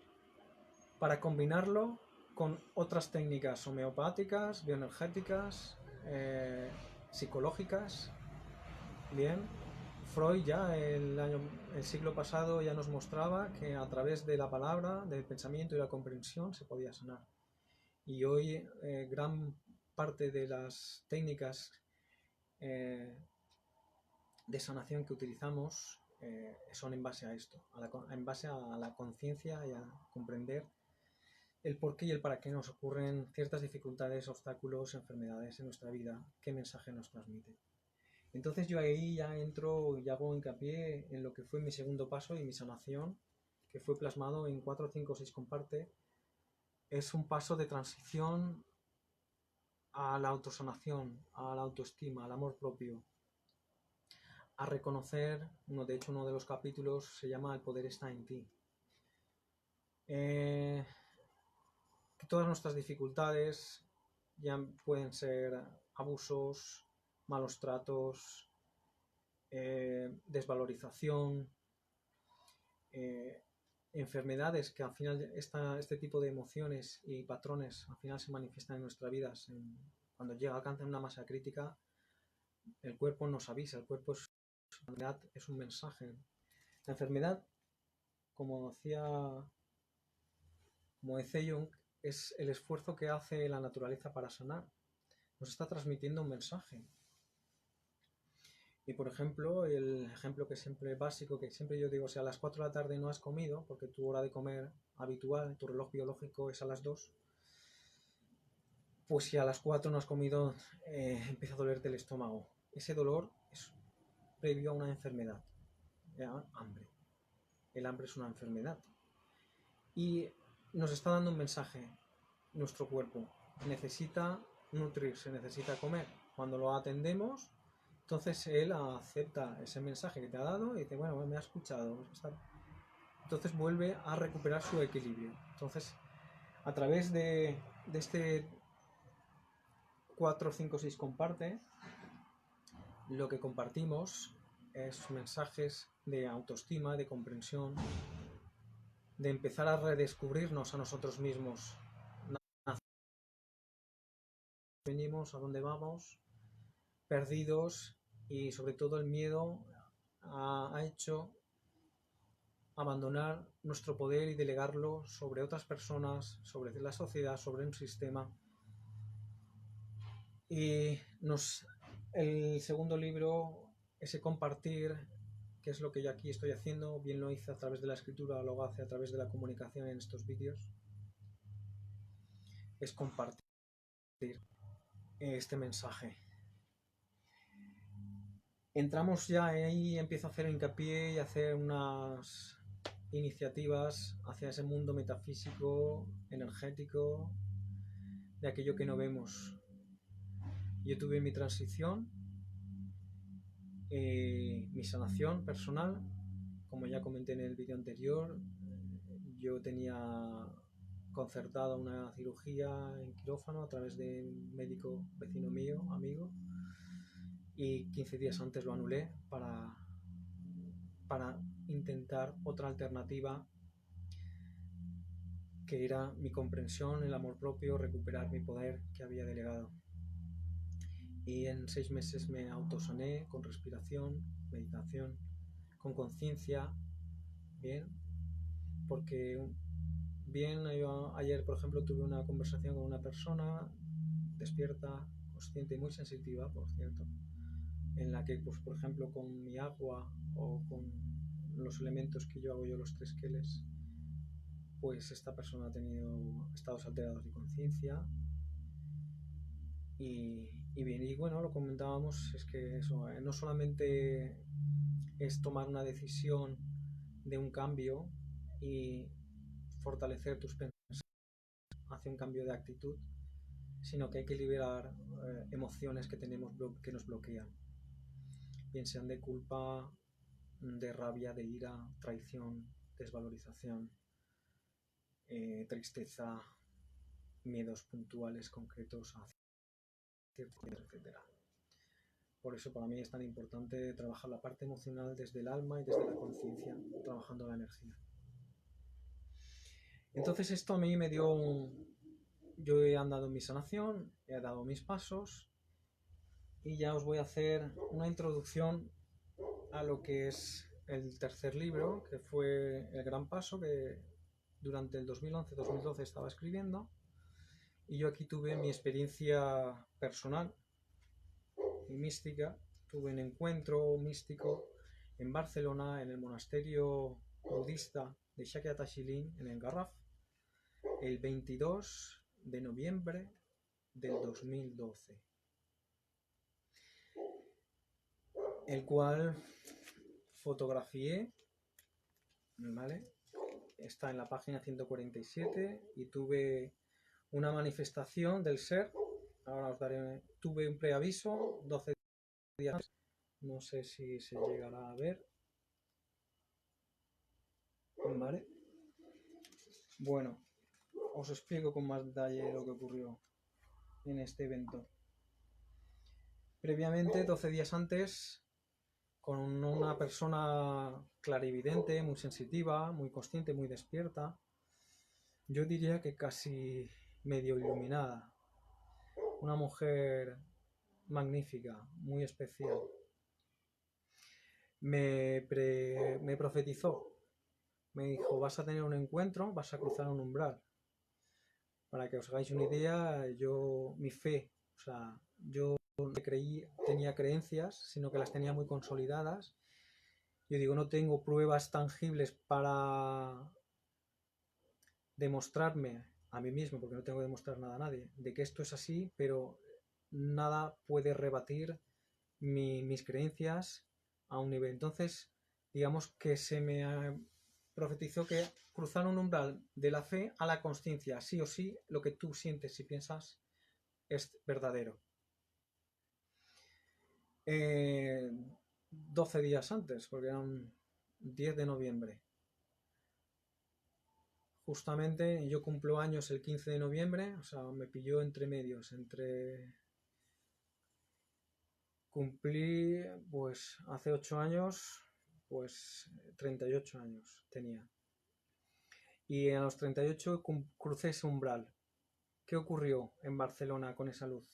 para combinarlo con otras técnicas homeopáticas, bioenergéticas, psicológicas. Bien, Freud ya el siglo pasado ya nos mostraba que a través de la palabra, del pensamiento y la comprensión se podía sanar. Y hoy gran parte de las técnicas de sanación que utilizamos son en base a esto, en base a la conciencia y a comprender el por qué y el para qué nos ocurren ciertas dificultades, obstáculos, enfermedades en nuestra vida, qué mensaje nos transmite. Entonces yo ahí ya entro y hago hincapié en lo que fue mi segundo paso y mi sanación, que fue plasmado en 4, 5, 6 comparte. Es un paso de transición a la autosanación, a la autoestima, al amor propio, a reconocer, de hecho uno de los capítulos se llama El poder está en ti. Que todas nuestras dificultades ya pueden ser abusos, malos tratos, desvalorización, enfermedades que al final este tipo de emociones y patrones al final se manifiestan en nuestras vidas. Cuando llega a alcanzar una masa crítica, el cuerpo nos avisa, el cuerpo es un mensaje. La enfermedad, como decía Jung, es el esfuerzo que hace la naturaleza para sanar. Nos está transmitiendo un mensaje. Y por ejemplo, el ejemplo que siempre básico, que siempre yo digo, si a las 4 de la tarde no has comido, porque tu hora de comer habitual, tu reloj biológico es a las 2, pues si a las 4 no has comido, empieza a dolerte el estómago. Ese dolor es previo a una enfermedad, hambre. El hambre es una enfermedad. Y nos está dando un mensaje. Nuestro cuerpo necesita nutrirse, necesita comer. Cuando lo atendemos, entonces él acepta ese mensaje que te ha dado y dice, bueno, me ha escuchado. Entonces vuelve a recuperar su equilibrio. Entonces, a través de este 4, 5, 6 comparte, lo que compartimos es mensajes de autoestima, de comprensión, de empezar a redescubrirnos a nosotros mismos. Venimos, a dónde vamos, perdidos, y sobre todo el miedo ha hecho abandonar nuestro poder y delegarlo sobre otras personas, sobre la sociedad, sobre un sistema. Y el segundo libro, ese compartir, que es lo que yo aquí estoy haciendo, bien lo hice a través de la escritura, lo hace a través de la comunicación en estos vídeos, es compartir este mensaje. Entramos ya ahí, empiezo a hacer hincapié y a hacer unas iniciativas hacia ese mundo metafísico, energético, de aquello que no vemos. Yo tuve mi transición, mi sanación personal, como ya comenté en el vídeo anterior. Yo tenía concertada una cirugía en quirófano a través de un médico vecino mío, amigo, y 15 días antes lo anulé para intentar otra alternativa, que era mi comprensión, el amor propio, recuperar mi poder que había delegado. Y en 6 meses me autosané con respiración, meditación, con conciencia, bien, porque bien. Yo ayer, por ejemplo, tuve una conversación con una persona despierta, consciente y muy sensitiva, por cierto, en la que, pues, por ejemplo, con mi agua o con los elementos que yo hago, yo los tres queles, pues esta persona ha tenido estados alterados de conciencia. Y bien, y bueno, lo comentábamos, es que eso, no solamente es tomar una decisión de un cambio y fortalecer tus pensamientos hacia un cambio de actitud, sino que hay que liberar emociones que tenemos que nos bloquean, bien sean de culpa, de rabia, de ira, traición, desvalorización, tristeza, miedos puntuales, concretos, etcétera. Por eso para mí es tan importante trabajar la parte emocional desde el alma y desde la conciencia, trabajando la energía. Entonces esto a mí me dio yo he andado en mi sanación, he dado mis pasos y ya os voy a hacer una introducción a lo que es el tercer libro, que fue El Gran Paso, que durante el 2011-2012 estaba escribiendo, y yo aquí tuve mi experiencia personal y mística. Tuve un encuentro místico en Barcelona, en el monasterio budista de Shakyata Shilin, en el Garraf, el 22 de noviembre del 2012, el cual fotografié, ¿vale? Está en la página 147 y tuve una manifestación del ser. Ahora os daré, tuve un preaviso 12 días, no sé si se llegará a ver, ¿vale? Bueno, os explico con más detalle lo que ocurrió en este evento. Previamente, 12 días antes, con una persona clarividente, muy sensitiva, muy consciente, muy despierta, yo diría que casi medio iluminada, una mujer magnífica, muy especial, me profetizó, me dijo: vas a tener un encuentro, vas a cruzar un umbral. Para que os hagáis una idea, mi fe, o sea, yo no tenía creencias, sino que las tenía muy consolidadas. Yo digo, no tengo pruebas tangibles para demostrarme a mí mismo, porque no tengo que demostrar nada a nadie, de que esto es así, pero nada puede rebatir mis creencias a un nivel. Entonces, digamos que se me profetizó que cruzar un umbral de la fe a la consciencia, sí o sí, lo que tú sientes y piensas es verdadero. 12 días antes, porque eran 10 de noviembre. Justamente yo cumplo años el 15 de noviembre, o sea, me pilló entre medios, Cumplí, pues, hace 8 años, pues, 38 años tenía. Y a los 38 crucé ese umbral. ¿Qué ocurrió en Barcelona con esa luz?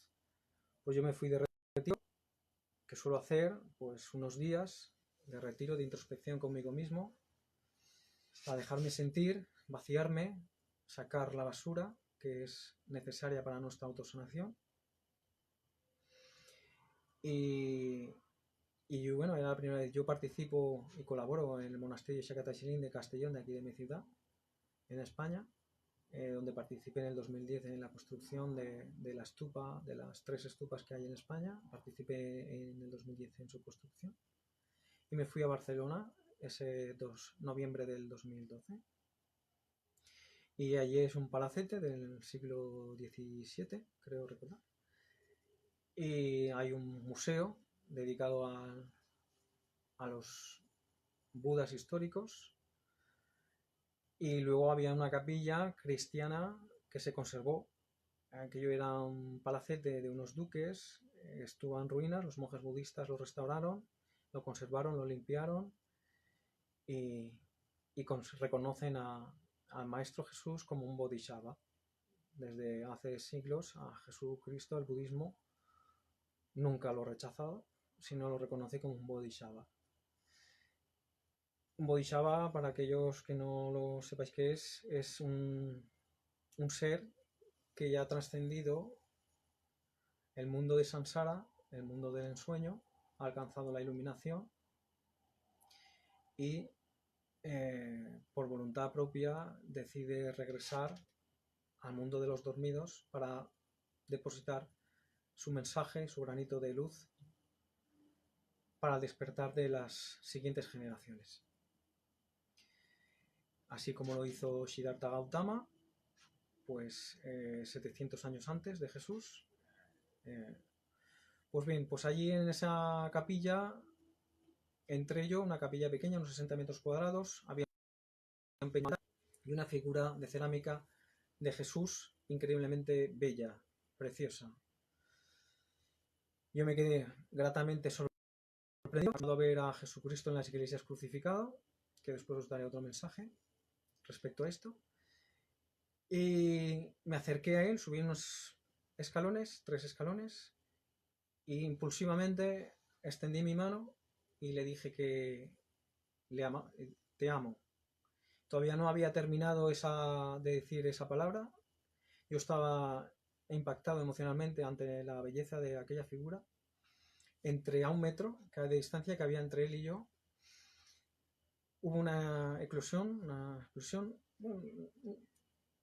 Pues yo me fui de retiro, que suelo hacer, pues, unos días de retiro, de introspección conmigo mismo, para dejarme sentir, vaciarme, sacar la basura que es necesaria para nuestra autosanación. Y bueno, era la primera vez. Yo participo y colaboro en el monasterio Shakyata Shilin de Castellón, de aquí de mi ciudad, en España, donde participé en el 2010 en la construcción de la estupa, de las 3 estupas que hay en España. Participé en el 2010 en su construcción. Y me fui a Barcelona ese noviembre del 2012. Y allí es un palacete del siglo XVII, creo recordar. Y hay un museo dedicado a los budas históricos. Y luego había una capilla cristiana que se conservó. Aquello era un palacete de unos duques, estuvo en ruinas, los monjes budistas lo restauraron, lo conservaron, lo limpiaron y reconocen al Maestro Jesús como un Bodhisattva. Desde hace siglos a Jesucristo, el budismo, nunca lo ha rechazado, sino lo reconoce como un Bodhisattva. Un Bodhisattva, para aquellos que no lo sepáis qué es un ser que ya ha trascendido el mundo de Samsara, el mundo del ensueño, ha alcanzado la iluminación y por voluntad propia decide regresar al mundo de los dormidos para depositar su mensaje, su granito de luz para el despertar de las siguientes generaciones. Así como lo hizo Siddhartha Gautama, pues 700 años antes de Jesús. Pues bien, pues allí en esa capilla entré yo, una capilla pequeña, unos 60 metros cuadrados, había un peñón y una figura de cerámica de Jesús increíblemente bella, preciosa. Yo me quedé gratamente sorprendido a ver a Jesucristo en las iglesias crucificado, que después os daré otro mensaje respecto a esto. Y me acerqué a él, subí unos escalones, 3 escalones, e impulsivamente extendí mi mano y le dije que te amo. Todavía no había terminado de decir esa palabra. Yo estaba impactado emocionalmente ante la belleza de aquella figura. Entre a 1 metro de distancia que había entre él y yo, hubo una eclosión,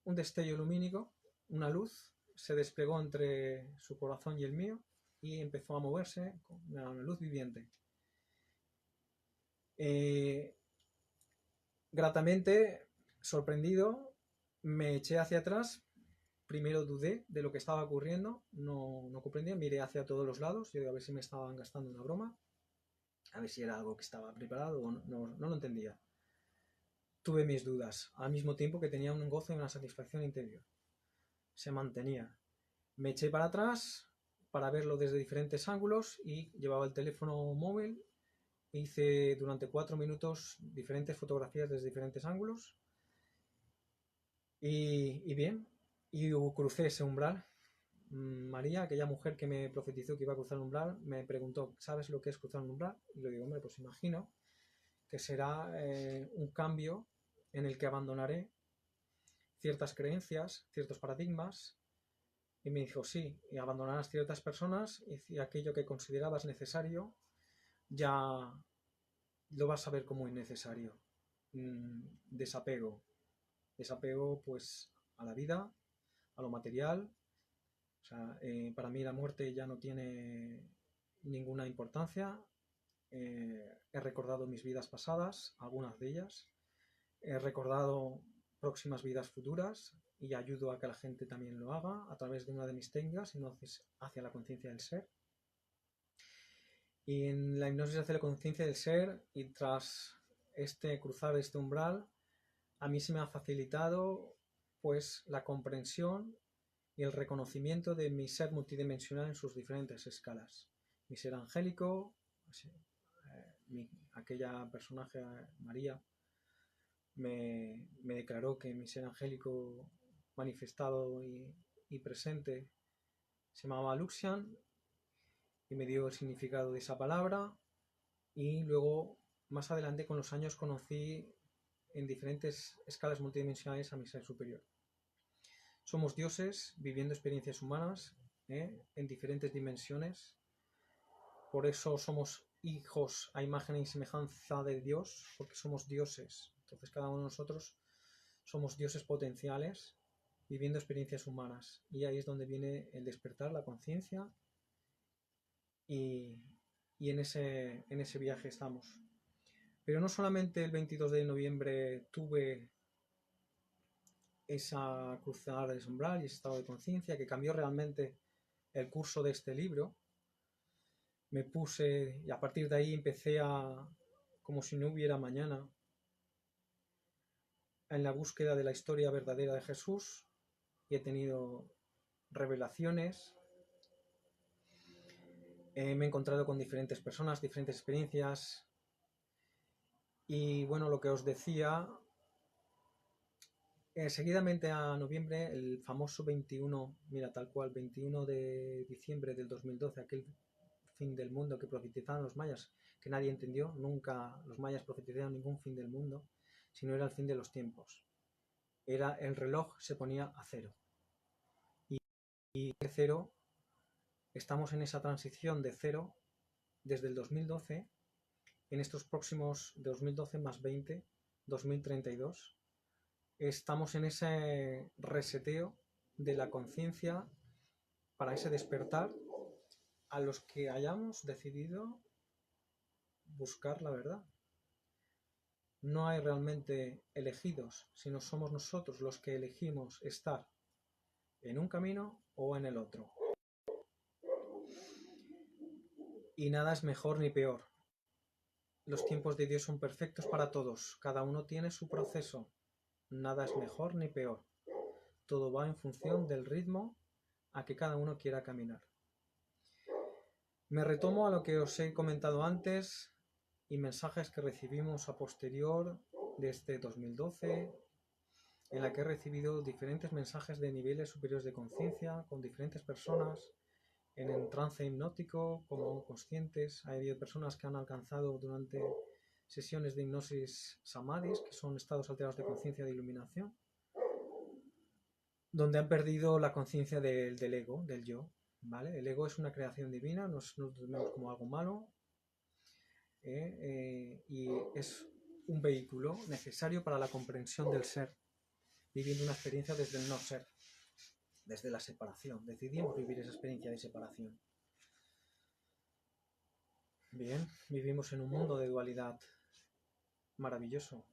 un destello lumínico, una luz se desplegó entre su corazón y el mío y empezó a moverse con una luz viviente. Gratamente sorprendido, me eché hacia atrás. Primero dudé de lo que estaba ocurriendo, no comprendía, miré hacia todos los lados, yo a ver si me estaban gastando una broma, a ver si era algo que estaba preparado o no lo entendía. Tuve mis dudas, al mismo tiempo que tenía un gozo y una satisfacción interior. Se mantenía. Me eché para atrás para verlo desde diferentes ángulos y llevaba el teléfono móvil. Hice durante 4 minutos diferentes fotografías desde diferentes ángulos y bien, y crucé ese umbral. María, aquella mujer que me profetizó que iba a cruzar un umbral, me preguntó, ¿sabes lo que es cruzar un umbral? Y le digo, hombre, pues imagino que será un cambio en el que abandonaré ciertas creencias, ciertos paradigmas. Y me dijo, sí, y abandonarás ciertas personas y aquello que considerabas necesario ya lo vas a ver como innecesario. Desapego pues a la vida, a lo material. O sea, para mí la muerte ya no tiene ninguna importancia. He recordado mis vidas pasadas, algunas de ellas. He recordado próximas vidas futuras y ayudo a que la gente también lo haga a través de una de mis técnicas, hipnosis hacia la conciencia del ser. Y en la hipnosis hacia la conciencia del ser, y tras cruzar este umbral, a mí se me ha facilitado pues la comprensión y el reconocimiento de mi ser multidimensional en sus diferentes escalas. Mi ser angélico, aquella personaje, María, me declaró que mi ser angélico manifestado y presente se llamaba Luxian y me dio el significado de esa palabra. Y luego, más adelante, con los años, conocí en diferentes escalas multidimensionales a mi ser superior. Somos dioses viviendo experiencias humanas en diferentes dimensiones. Por eso somos hijos a imagen y semejanza de Dios, porque somos dioses. Entonces cada uno de nosotros somos dioses potenciales viviendo experiencias humanas. Y ahí es donde viene el despertar, la conciencia. Y en ese viaje estamos. Pero no solamente el 22 de noviembre tuve esa cruzada de umbral y ese estado de conciencia que cambió realmente el curso de este libro. Me puse y a partir de ahí empecé como si no hubiera mañana, en la búsqueda de la historia verdadera de Jesús, y he tenido revelaciones. Me he encontrado con diferentes personas, diferentes experiencias. Y bueno, lo que os decía, seguidamente a noviembre, el famoso 21, mira, tal cual, 21 de diciembre del 2012, aquel fin del mundo que profetizaban los mayas, que nadie entendió. Nunca los mayas profetizaron ningún fin del mundo, sino era el fin de los tiempos. Era el reloj se ponía a cero. Y de cero, estamos en esa transición de cero desde el 2012, en estos próximos 2012 más 20, 2032, estamos en ese reseteo de la conciencia para ese despertar a los que hayamos decidido buscar la verdad. No hay realmente elegidos, sino somos nosotros los que elegimos estar en un camino o en el otro. Y nada es mejor ni peor. Los tiempos de Dios son perfectos para todos. Cada uno tiene su proceso. Nada es mejor ni peor. Todo va en función del ritmo a que cada uno quiera caminar. Me retomo a lo que os he comentado antes y mensajes que recibimos a posterior desde 2012, en la que he recibido diferentes mensajes de niveles superiores de conciencia con diferentes personas en trance hipnótico como conscientes. Ha habido personas que han alcanzado durante sesiones de hipnosis samadhis, que son estados alterados de conciencia de iluminación, donde han perdido la conciencia del ego, del yo, ¿vale? El ego es una creación divina, nos vemos como algo malo, y es un vehículo necesario para la comprensión del ser, viviendo una experiencia desde el no ser, desde la separación. Decidimos vivir esa experiencia de separación. Bien, vivimos en un mundo de dualidad maravilloso.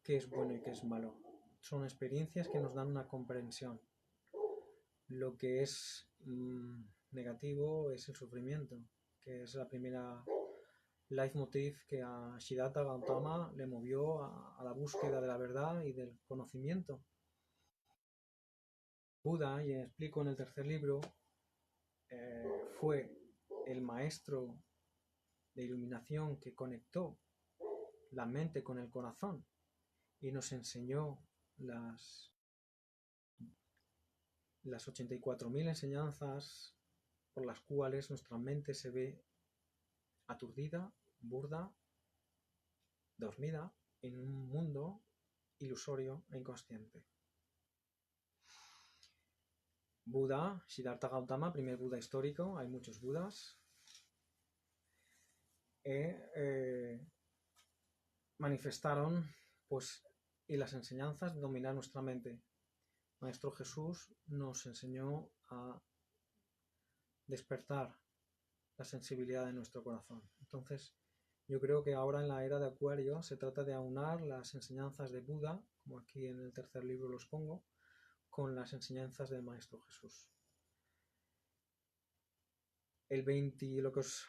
¿Qué es bueno y qué es malo? Son experiencias que nos dan una comprensión. Lo que es negativo es el sufrimiento, que es la primera leitmotiv que a Siddhartha Gautama le movió a la búsqueda de la verdad y del conocimiento. Buda, y explico en el tercer libro, fue el maestro de iluminación que conectó la mente con el corazón y nos enseñó las 84.000 enseñanzas por las cuales nuestra mente se ve aturdida, burda, dormida en un mundo ilusorio e inconsciente. Buda, Siddhartha Gautama, primer Buda histórico, hay muchos Budas, manifestaron pues y las enseñanzas de dominar nuestra mente. Maestro Jesús nos enseñó a despertar la sensibilidad de nuestro corazón. Entonces, yo creo que ahora en la era de Acuario se trata de aunar las enseñanzas de Buda, como aquí en el tercer libro los pongo, con las enseñanzas del Maestro Jesús. El 20,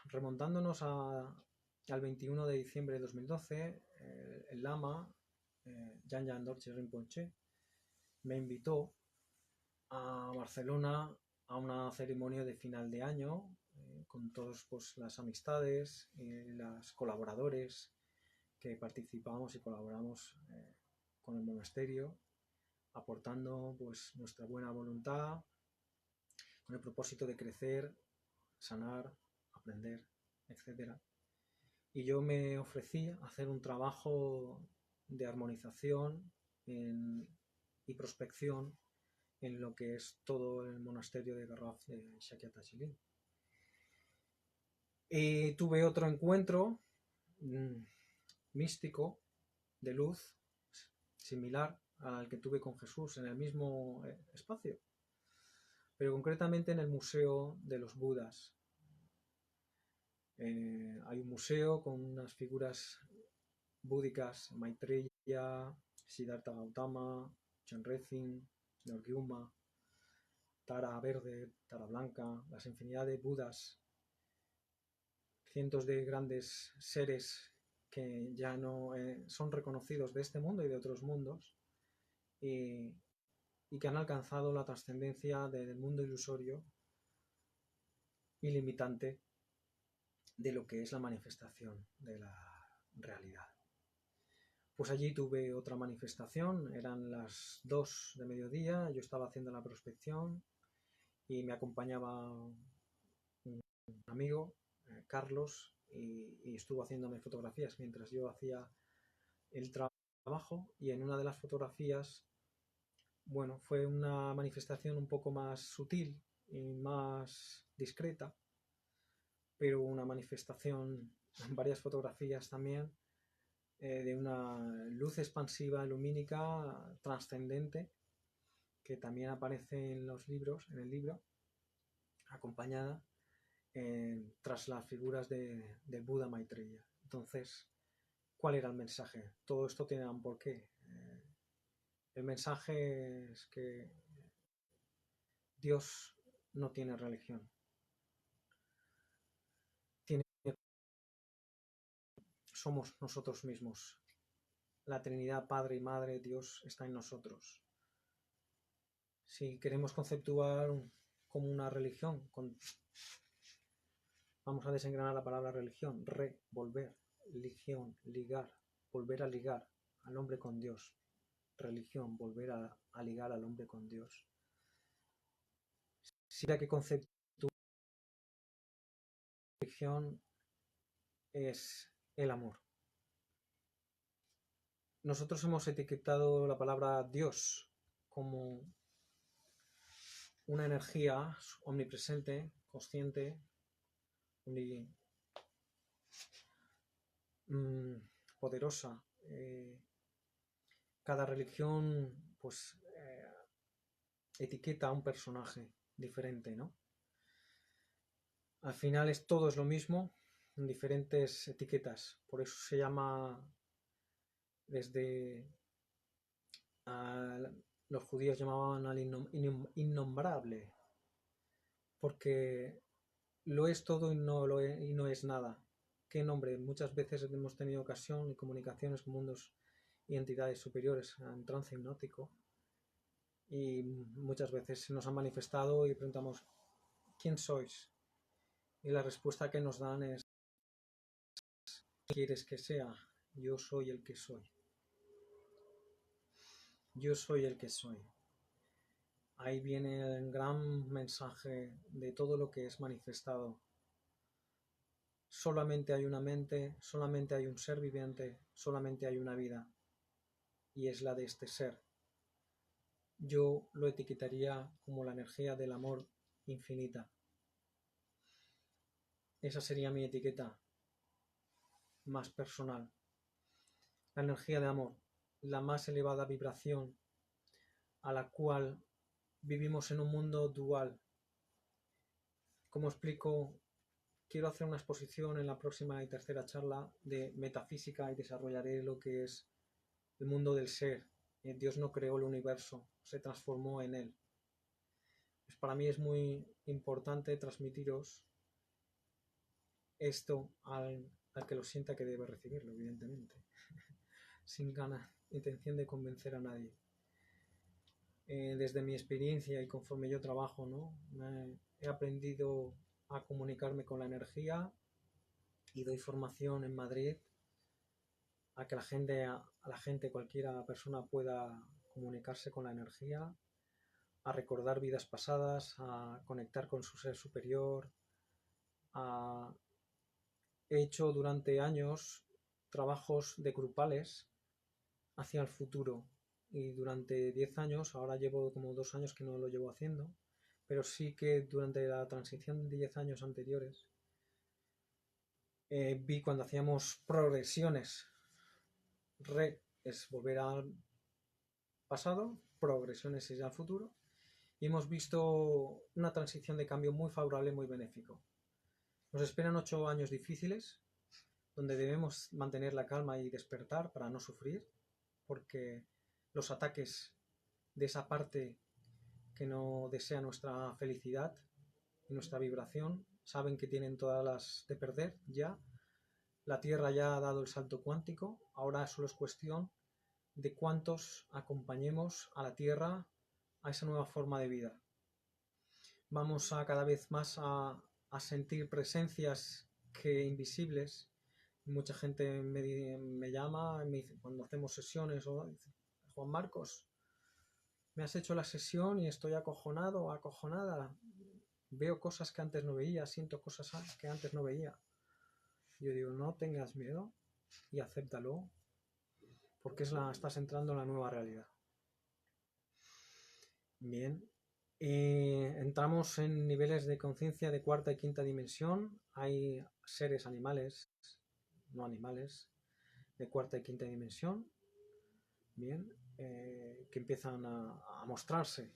remontándonos al 21 de diciembre de 2012, el Lama, Yanyan Dorje Rinpoche, me invitó a Barcelona a una ceremonia de final de año con todas pues, las amistades y los colaboradores que participamos y colaboramos con el monasterio, aportando pues, nuestra buena voluntad con el propósito de crecer, sanar, aprender, etc. Y yo me ofrecí a hacer un trabajo de armonización y prospección en lo que es todo el monasterio de Garraf de Sakyata Chilin. Y tuve otro encuentro místico de luz similar al que tuve con Jesús en el mismo espacio, pero concretamente en el Museo de los Budas. Hay un museo con unas figuras búdicas, Maitreya, Siddhartha Gautama, Chenrezig, Norgyuma, Tara verde, Tara blanca, las infinidad de Budas, cientos de grandes seres que ya no son reconocidos de este mundo y de otros mundos y que han alcanzado la trascendencia del mundo ilusorio ilimitante de lo que es la manifestación de la realidad. Pues allí tuve otra manifestación, eran las 2 de mediodía, yo estaba haciendo la prospección y me acompañaba un amigo, Carlos, y estuvo haciéndome fotografías mientras yo hacía el trabajo, y en una de las fotografías, bueno, fue una manifestación un poco más sutil y más discreta, pero una manifestación en varias fotografías también, de una luz expansiva lumínica trascendente, que también aparece en los libros, en el libro, acompañada tras las figuras del Buda Maitreya. Entonces, ¿cuál era el mensaje? Todo esto tiene un porqué. El mensaje es que Dios no tiene religión. Somos nosotros mismos. La Trinidad, Padre y Madre, Dios, está en nosotros. Si queremos conceptuar como una religión, vamos a desengranar la palabra religión: volver, ligión, ligar, volver a ligar al hombre con Dios. Religión, volver a ligar al hombre con Dios. Si la que conceptúa religión es el amor. Nosotros hemos etiquetado la palabra Dios como una energía omnipresente, consciente, poderosa. Cada religión pues etiqueta a un personaje diferente, ¿no? Al final todo es lo mismo, en diferentes etiquetas. Por eso se llama, desde los judíos llamaban al innombrable, porque lo es todo y no es nada. ¿Qué nombre? Muchas veces hemos tenido ocasión y comunicaciones con mundos y entidades superiores en trance hipnótico, y muchas veces se nos han manifestado y preguntamos: ¿quién sois? Y la respuesta que nos dan es: ¿qué quieres que sea? Yo soy el que soy. Yo soy el que soy. Ahí viene el gran mensaje de todo lo que es manifestado. Solamente hay una mente, solamente hay un ser viviente, solamente hay una vida, y es la de este ser. Yo lo etiquetaría como la energía del amor infinita. Esa sería mi etiqueta más personal. La energía de amor, la más elevada vibración a la cual vivimos en un mundo dual. Como explico, quiero hacer una exposición en la próxima y tercera charla de metafísica, y desarrollaré lo que es el mundo del ser. Dios no creó el universo, se transformó en él. Pues para mí es muy importante transmitiros esto al que lo sienta que debe recibirlo, evidentemente, sin ganas, intención de convencer a nadie. Desde mi experiencia y conforme yo trabajo, ¿no? He aprendido a comunicarme con la energía, y doy formación en Madrid a que la gente, cualquiera persona, pueda comunicarse con la energía, a recordar vidas pasadas, a conectar con su ser superior. He hecho durante años trabajos de grupales hacia el futuro, y durante 10 años, ahora llevo como 2 años que no lo llevo haciendo, pero sí que durante la transición de 10 años anteriores, vi cuando hacíamos progresiones. Es volver al pasado, progresiones es al futuro, y hemos visto una transición de cambio muy favorable, muy benéfico. Nos esperan 8 años difíciles, donde debemos mantener la calma y despertar para no sufrir, porque los ataques de esa parte que no desea nuestra felicidad y nuestra vibración saben que tienen todas las de perder ya. La Tierra ya ha dado el salto cuántico, ahora solo es cuestión de cuántos acompañemos a la Tierra a esa nueva forma de vida. Vamos a cada vez más a sentir presencias que invisibles. Mucha gente me llama, me dice, cuando hacemos sesiones, o dice: Juan Marcos, me has hecho la sesión y estoy acojonado o acojonada. Veo cosas que antes no veía, siento cosas que antes no veía. Yo digo, no tengas miedo y acéptalo, porque estás entrando en la nueva realidad. Bien, entramos en niveles de conciencia de cuarta y quinta dimensión. Hay seres animales, no animales, de cuarta y quinta dimensión, bien, que empiezan a mostrarse,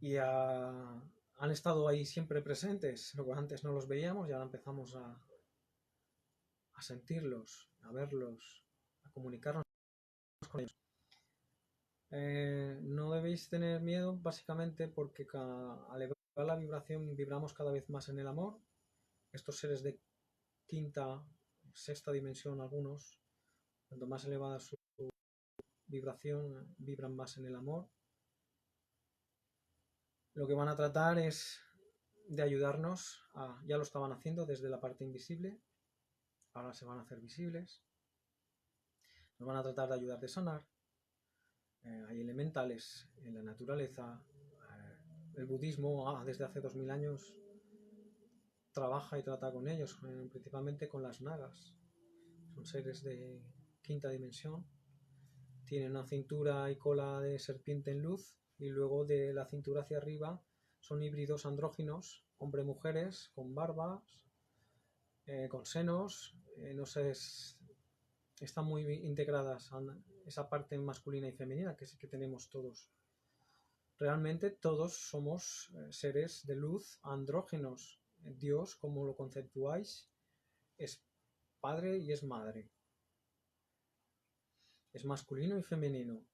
y han estado ahí siempre presentes. Luego antes no los veíamos y ahora empezamos a sentirlos, a verlos, a comunicarnos con ellos. No debéis tener miedo, básicamente porque al elevar la vibración vibramos cada vez más en el amor. Estos seres de quinta, sexta dimensión, algunos, cuanto más elevada su vibración, vibran más en el amor. Lo que van a tratar es de ayudarnos, ya lo estaban haciendo desde la parte invisible, ahora se van a hacer visibles. Nos van a tratar de ayudar de sanar. Hay elementales en la naturaleza. El budismo, desde hace 2000 años, trabaja y trata con ellos, principalmente con las nagas. Son seres de quinta dimensión. Tienen una cintura y cola de serpiente en luz, y luego de la cintura hacia arriba son híbridos andróginos, hombre-mujeres, con barbas, con senos, no sé, están muy integradas esa parte masculina y femenina que sí que tenemos todos. Realmente todos somos seres de luz andrógenos. Dios, como lo conceptuáis, es padre y es madre. Es masculino y femenino.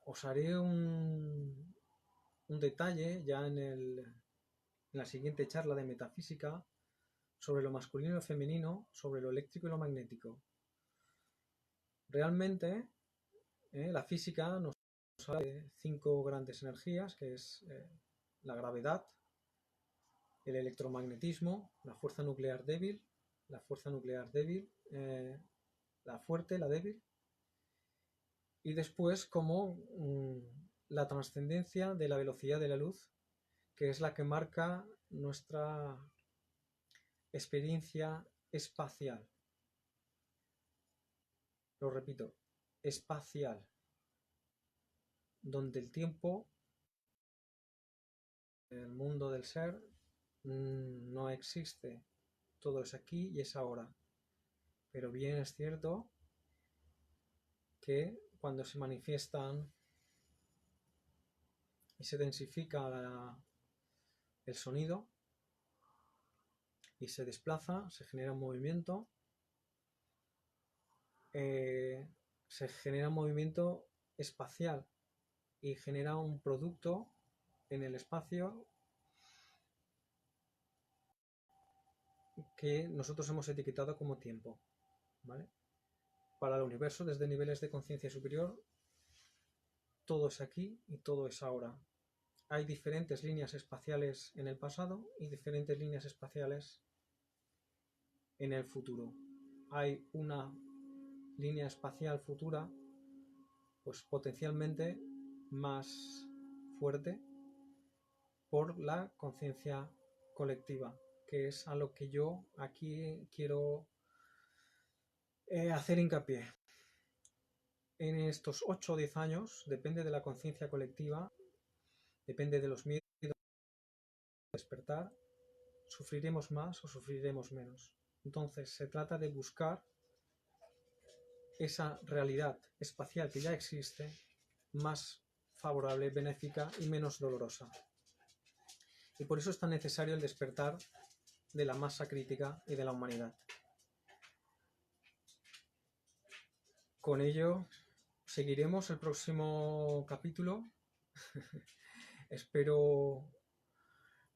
Os haré un detalle ya en la siguiente charla de metafísica sobre lo masculino y lo femenino, sobre lo eléctrico y lo magnético. Realmente, la física nos habla de 5 grandes energías, que es la gravedad, el electromagnetismo, la fuerza nuclear débil, la fuerte, la débil, y después como la trascendencia de la velocidad de la luz, que es la que marca nuestra experiencia espacial. Lo repito, espacial, donde el tiempo, el mundo del ser, no existe. Todo es aquí y es ahora. Pero bien es cierto que cuando se manifiestan y se densifica el sonido y se desplaza, se genera un movimiento, se genera un movimiento espacial y genera un producto en el espacio que nosotros hemos etiquetado como tiempo, ¿vale? Para el universo, desde niveles de conciencia superior, todo es aquí y todo es ahora. Hay diferentes líneas espaciales en el pasado y diferentes líneas espaciales en el futuro. Hay una línea espacial futura, pues potencialmente más fuerte por la conciencia colectiva, que es a lo que yo aquí quiero hacer hincapié. En estos 8 o 10 años, depende de la conciencia colectiva, depende de los miedos de despertar, sufriremos más o sufriremos menos. Entonces se trata de buscar esa realidad espacial que ya existe, más favorable, benéfica y menos dolorosa. Y por eso es tan necesario el despertar de la masa crítica y de la humanidad. Con ello seguiremos el próximo capítulo. Espero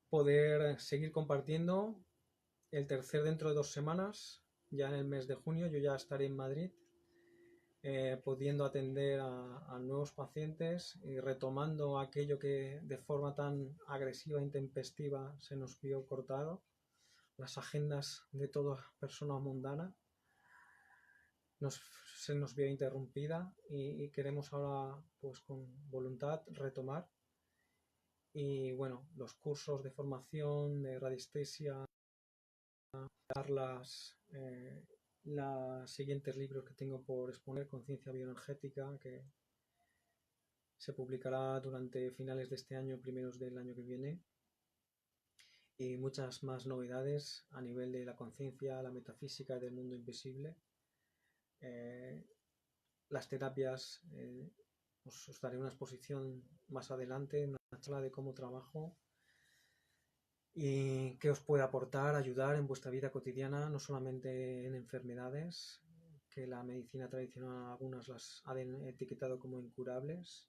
poder seguir compartiendo el tercer dentro de 2 semanas, ya en el mes de junio. Yo ya estaré en Madrid, pudiendo atender a nuevos pacientes y retomando aquello que de forma tan agresiva e intempestiva se nos vio cortado, las agendas de toda persona mundana se nos vio interrumpida, y queremos ahora, pues con voluntad, retomar Y bueno, los cursos de formación de radiestesia, los siguientes libros que tengo por exponer, Conciencia Bioenergética, que se publicará durante finales de este año, primeros del año que viene, y muchas más novedades a nivel de la conciencia, la metafísica y del mundo invisible. Las terapias, os daré una exposición más adelante, una charla de cómo trabajo y qué os puede aportar, ayudar en vuestra vida cotidiana, no solamente en enfermedades, que la medicina tradicional algunas las ha etiquetado como incurables.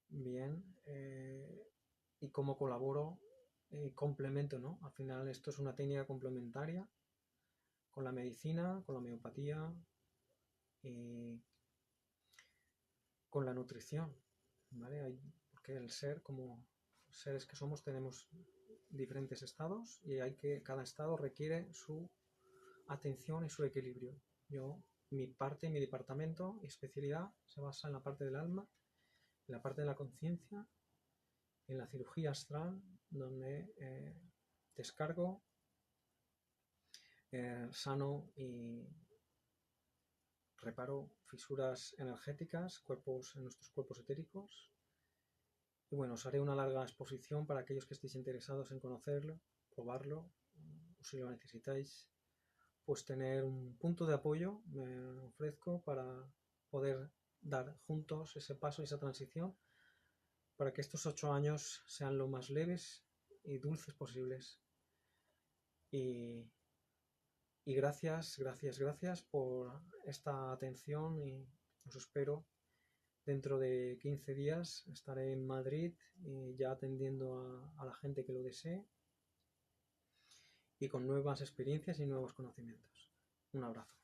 Bien, y cómo colaboro y complemento, ¿no? Al final esto es una técnica complementaria con la medicina, con la homeopatía y con la nutrición, ¿vale? Porque el ser, como seres que somos, tenemos diferentes estados y cada estado requiere su atención y su equilibrio. Mi departamento y especialidad se basa en la parte del alma, en la parte de la conciencia, en la cirugía astral, donde descargo, sano y reparo fisuras energéticas en nuestros cuerpos etéricos. Y bueno, os haré una larga exposición para aquellos que estéis interesados en conocerlo, probarlo, o si lo necesitáis, pues tener un punto de apoyo. Me ofrezco para poder dar juntos ese paso, esa transición, para que estos 8 años sean lo más leves y dulces posibles. Y gracias por esta atención y os espero. Dentro de 15 días estaré en Madrid ya atendiendo a la gente que lo desee y con nuevas experiencias y nuevos conocimientos. Un abrazo.